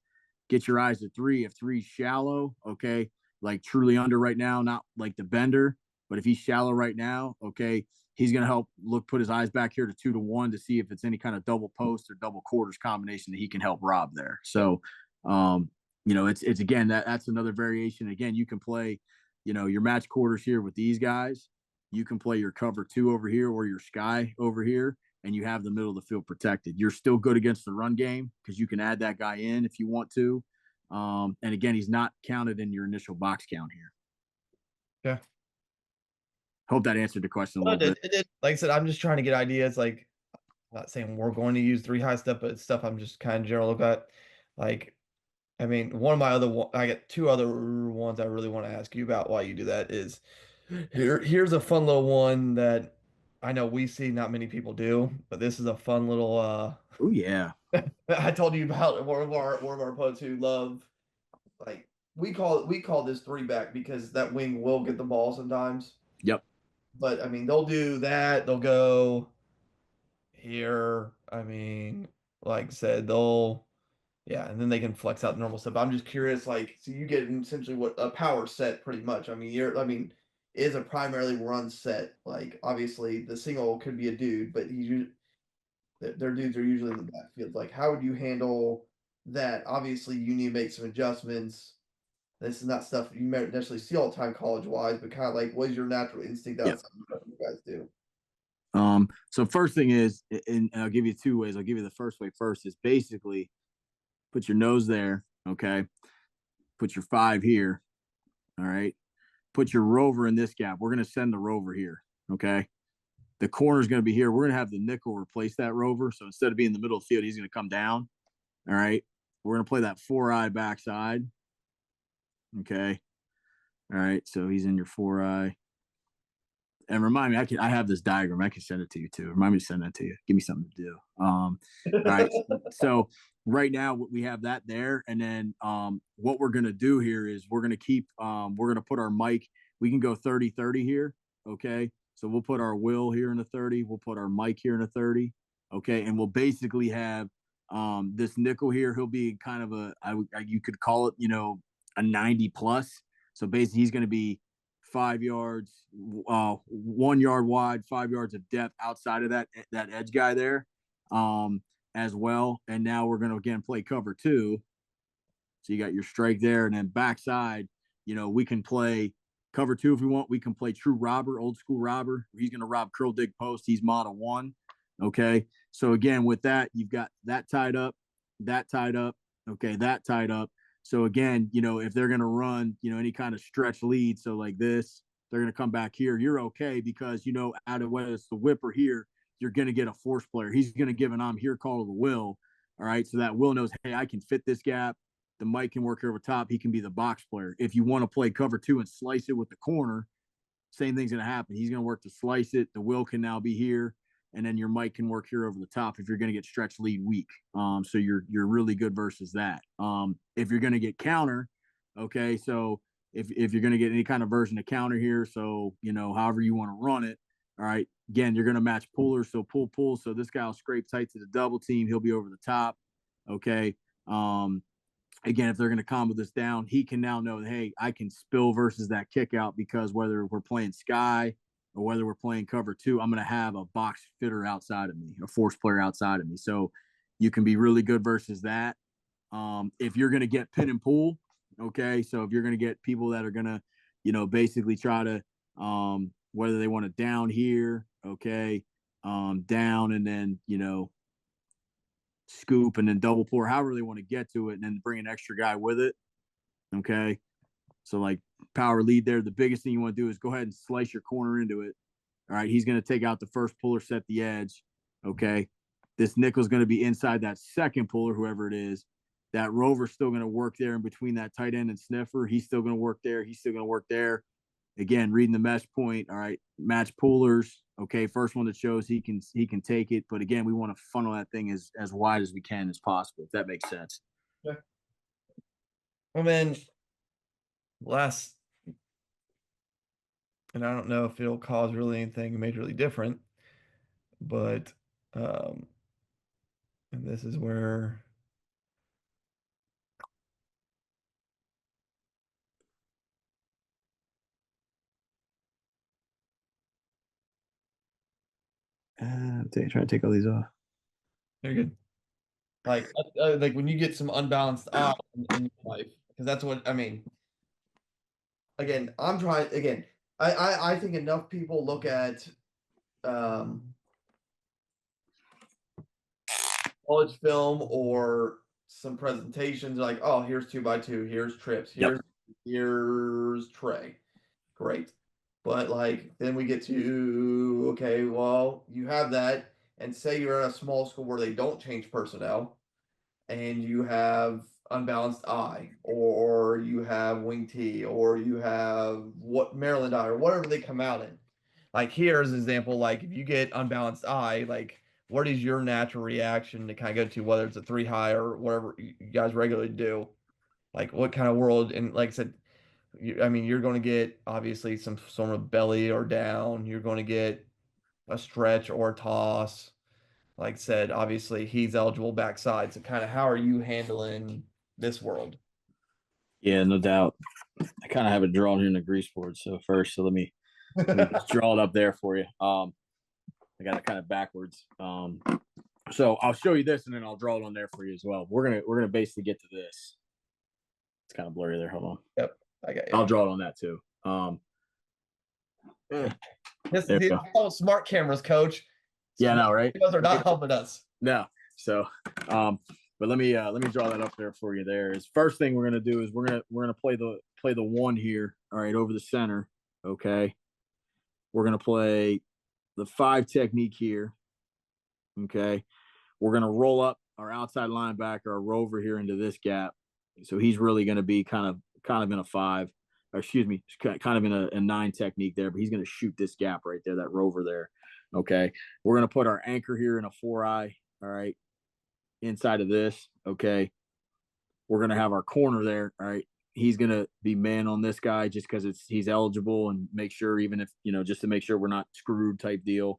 get your eyes to 3. If 3's shallow, okay, like truly under right now, not like the bender, but if he's shallow right now, okay, he's going to help put his eyes back here to 2 to 1 to see if it's any kind of double post or double quarters combination that he can help Rob there. So, it's again, that's another variation. Again, you can play, your match quarters here with these guys. You can play your cover 2 over here or your sky over here, and you have the middle of the field protected. You're still good against the run game because you can add that guy in if you want to. And again, he's not counted in your initial box count here. Yeah. Hope that answered the question a little bit. It did. Like I said, I'm just trying to get ideas. Like, I'm not saying we're going to use 3 high stuff, but it's stuff I'm just kind of general look at. Like, I mean, one of my I got 2 other ones I really want to ask you about why you do that is here's a fun little one that I know we see not many people do, but this is a fun little oh yeah. I told you about one of our opponents who love, like, we call this 3-back because that wing will get the ball sometimes. Yep. But I mean, they'll do that. They'll go here. I mean, like I said, and then they can flex out the normal stuff. I'm just curious, like, so you get essentially what a power set pretty much. I mean, is a primarily run set. Like, obviously the single could be a dude, but their dudes are usually in the backfield. Like, how would you handle that? Obviously, you need to make some adjustments. This is not stuff you might necessarily see all the time college wise, but kind of like, what is your natural instinct outside of what you guys do? So first thing is, and I'll give you 2 ways. I'll give you the first way first is basically put your nose there. Okay. Put your 5 here. All right. Put your rover in this gap. We're going to send the rover here. Okay. The corner is going to be here. We're going to have the nickel replace that rover. So instead of being in the middle of the field, he's going to come down. All right. We're going to play that 4-eye backside. Okay. All right. So he's in your 4-eye. And remind me, I have this diagram. I can send it to you too. Remind me to send that to you. Give me something to do. All right. So right now we have that there. And then what we're going to do here is we're going to put our mic. We can go 30-30 here. Okay. So we'll put our will here in a 30. We'll put our mic here in a 30. Okay. And we'll basically have this nickel here. He'll be kind of you could call it, a 90 plus. So basically he's going to be 5 yards, 1 yard wide, 5 yards of depth outside of that edge guy there. And as well. And now we're going to again play cover 2. So you got your strike there, and then backside, we can play cover 2 if we want. We can play true robber, old school robber. He's going to rob curl dig post. He's model 1. Okay. So again, with that, you've got that tied up, okay, that tied up. So again, if they're going to run, any kind of stretch lead, so like this, they're going to come back here. You're okay because, out of whether it's the whip or here, you're going to get a force player. He's going to give an I'm here call to the will. All right. So that will knows, hey, I can fit this gap. The Mike can work here over top. He can be the box player. If you want to play cover 2 and slice it with the corner, same thing's going to happen. He's going to work to slice it. The will can now be here. And then your Mike can work here over the top if you're going to get stretch lead weak. So you're really good versus that. If you're going to get counter, okay, so if you're going to get any kind of version of counter here, so, however you want to run it, all right, again, you're going to match pullers, so pull. So this guy will scrape tight to the double team. He'll be over the top, okay. Again, if they're going to combo this down, he can now know that, hey, I can spill versus that kick out because whether we're playing sky or whether we're playing cover 2, I'm going to have a box fitter outside of me, a force player outside of me. So you can be really good versus that. If you're going to get pin and pull, okay, so if you're going to get people that are going to, basically try to, whether they want to down here, okay, down and then, scoop and then double pour, however they want to get to it, and then bring an extra guy with it. Okay. So like power lead there. The biggest thing you want to do is go ahead and slice your corner into it. All right. He's going to take out the first puller, set the edge. Okay. This nickel's going to be inside that second puller, whoever it is. That rover's still going to work there in between that tight end and sniffer. He's still going to work there. He's still going to work there. Again, reading the mesh point. All right. Match pullers. Okay, first one that shows he can take it, but again, we want to funnel that thing as wide as we can as possible, if that makes sense. Yeah. And then and I don't know if it'll cause really anything majorly different, but and this is where trying to take all these off. you're good. Like when you get some unbalanced eye in your life, because that's what I mean. Again, I'm trying. Again, I think enough people look at college film or some presentations like, oh, here's 2x2, here's trips, here's tray, great. But like then we get to okay, well, you have that, and say you're at a small school where they don't change personnel, and you have unbalanced eye, or you have wing T, or you have what Maryland eye, or whatever they come out in. Like here's an example, like if you get unbalanced eye, like what is your natural reaction to kind of go to, whether it's a 3 high or whatever you guys regularly do? Like what kind of world, and like I said, you're going to get obviously some sort of belly or down. You're going to get a stretch or a toss. Like I said, obviously he's eligible backside. So kind of how are you handling this world? Yeah, no doubt. I kind of have it drawn here in the grease board. So let me just draw it up there for you. I got it kind of backwards. So I'll show you this and then I'll draw it on there for you as well. We're gonna basically get to this. It's kind of blurry there. Hold on. Yep, I got you. I'll draw it on that too. These are smart cameras, coach. Yeah, no, right? Those are not helping us. No. So, but let me draw that up there for you. There is first thing we're gonna do is we're gonna play the 1 here. All right, over the center. Okay. We're gonna play the 5 technique here. Okay. We're gonna roll up our outside linebacker, our rover here into this gap. So he's really gonna be kind of in a 5. Or excuse me, kind of in a 9 technique there, but he's gonna shoot this gap right there, that rover there. Okay. We're gonna put our anchor here in a 4-eye. All right. Inside of this. Okay. We're gonna have our corner there. All right. He's gonna be man on this guy just because he's eligible, and make sure, even if just to make sure we're not screwed type deal.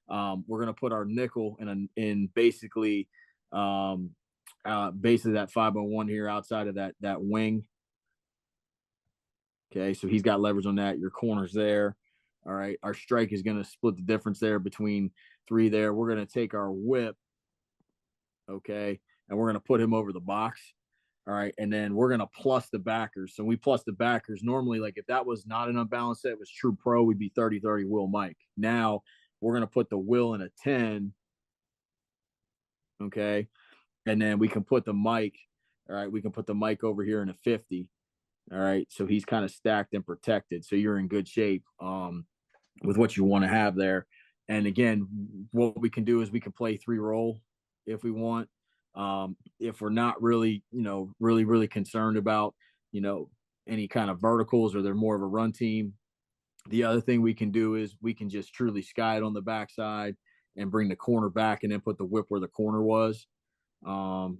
We're gonna put our nickel in basically basically that 5-on-1 here outside of that wing. Okay, so he's got leverage on that. Your corner's there. All right, our strike is gonna split the difference there between 3 there. We're gonna take our whip. okay, and we're going to put him over the box. All right, and then we're going to plus the backers. So we plus the backers. Normally, like if that was not an unbalanced set, it was true pro, we'd be 30-30 Will Mike. Now we're going to put the Will in a 10, okay, and then we can put the Mike, all right, we can put the Mike over here in a 50. All right, so he's kind of stacked and protected. So you're in good shape with what you want to have there. And again, what we can do is we can play 3-roll if we want. If we're not really, really concerned about, any kind of verticals or they're more of a run team, the other thing we can do is we can just truly sky it on the backside and bring the corner back and then put the whip where the corner was. And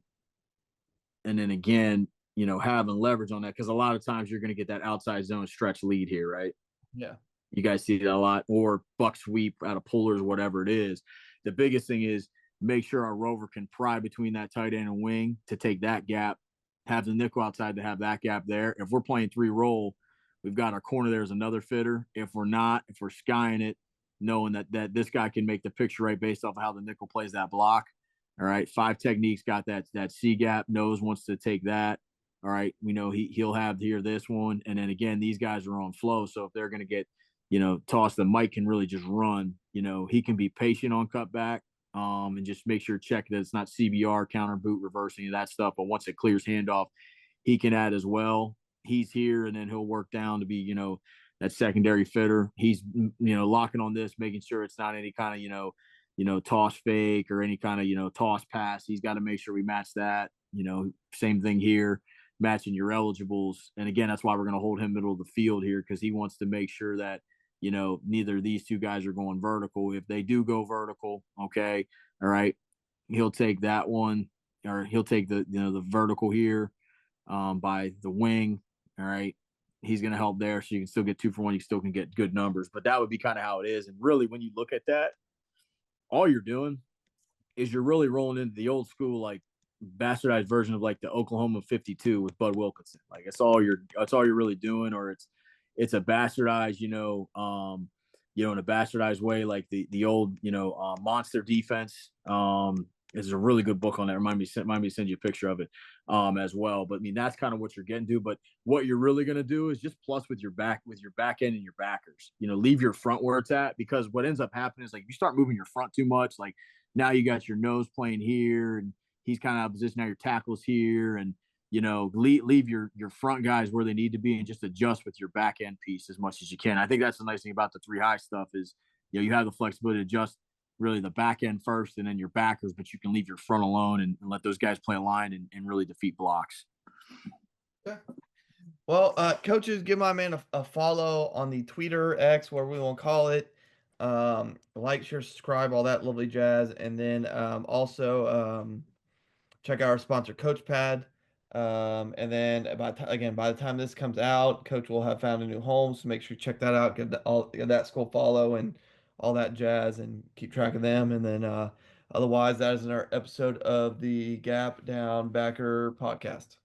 then again, having leverage on that, because a lot of times you're going to get that outside zone stretch lead here, right? Yeah. You guys see that a lot, or buck sweep out of pullers, whatever it is. The biggest thing is make sure our rover can pry between that tight end and wing to take that gap, have the nickel outside to have that gap there. If we're playing 3-roll, we've got our corner there as another fitter. If we're not, if we're skying it, knowing that this guy can make the picture right based off of how the nickel plays that block. All right, 5 techniques got that C gap, knows wants to take that. All right, we know he'll have here this one, and then again, these guys are on flow, so if they're going to get tossed, the Mike can really just run. He can be patient on cutback, and just make sure check that it's not CBR, counter boot, reversing that stuff. But once it clears handoff, he can add as well. He's here, and then he'll work down to be that secondary fitter. He's locking on this, making sure it's not any kind of toss fake or any kind of toss pass. He's got to make sure we match that. Same thing here, matching your eligibles. And again, that's why we're going to hold him middle of the field here, because he wants to make sure that neither of these two guys are going vertical. If they do go vertical, okay, all right, he'll take that one, or he'll take the vertical here by the wing. All right, he's going to help there, so you can still get 2 for 1. You still can get good numbers, but that would be kind of how it is. And really, when you look at that, all you're doing is you're really rolling into the old school, like bastardized version of like the Oklahoma 52 with Bud Wilkinson. Like that's all you're really doing, or it's a bastardized, in a bastardized way, like the old, monster defense. There's a really good book on that. Remind me to send you a picture of it as well. But I mean, that's kind of what you're getting to. But what you're really going to do is just plus with your back end and your backers. Leave your front where it's at, because what ends up happening is like you start moving your front too much. Like now you got your nose playing here, and he's kind of out of position. Now your tackle's here, and leave your front guys where they need to be and just adjust with your back end piece as much as you can. I think that's the nice thing about the 3 high stuff is, you have the flexibility to adjust really the back end first and then your backers, but you can leave your front alone and let those guys play a line and really defeat blocks. Yeah. Well, coaches, give my man a follow on the Twitter, X, whatever we want to call it. Like, share, subscribe, all that lovely jazz. And then also check out our sponsor, Coachpad. And then by the time this comes out, Coach will have found a new home. So make sure you check that out, give that school follow and all that jazz, and keep track of them. And then otherwise, that is in our episode of the Gap Down Backer podcast.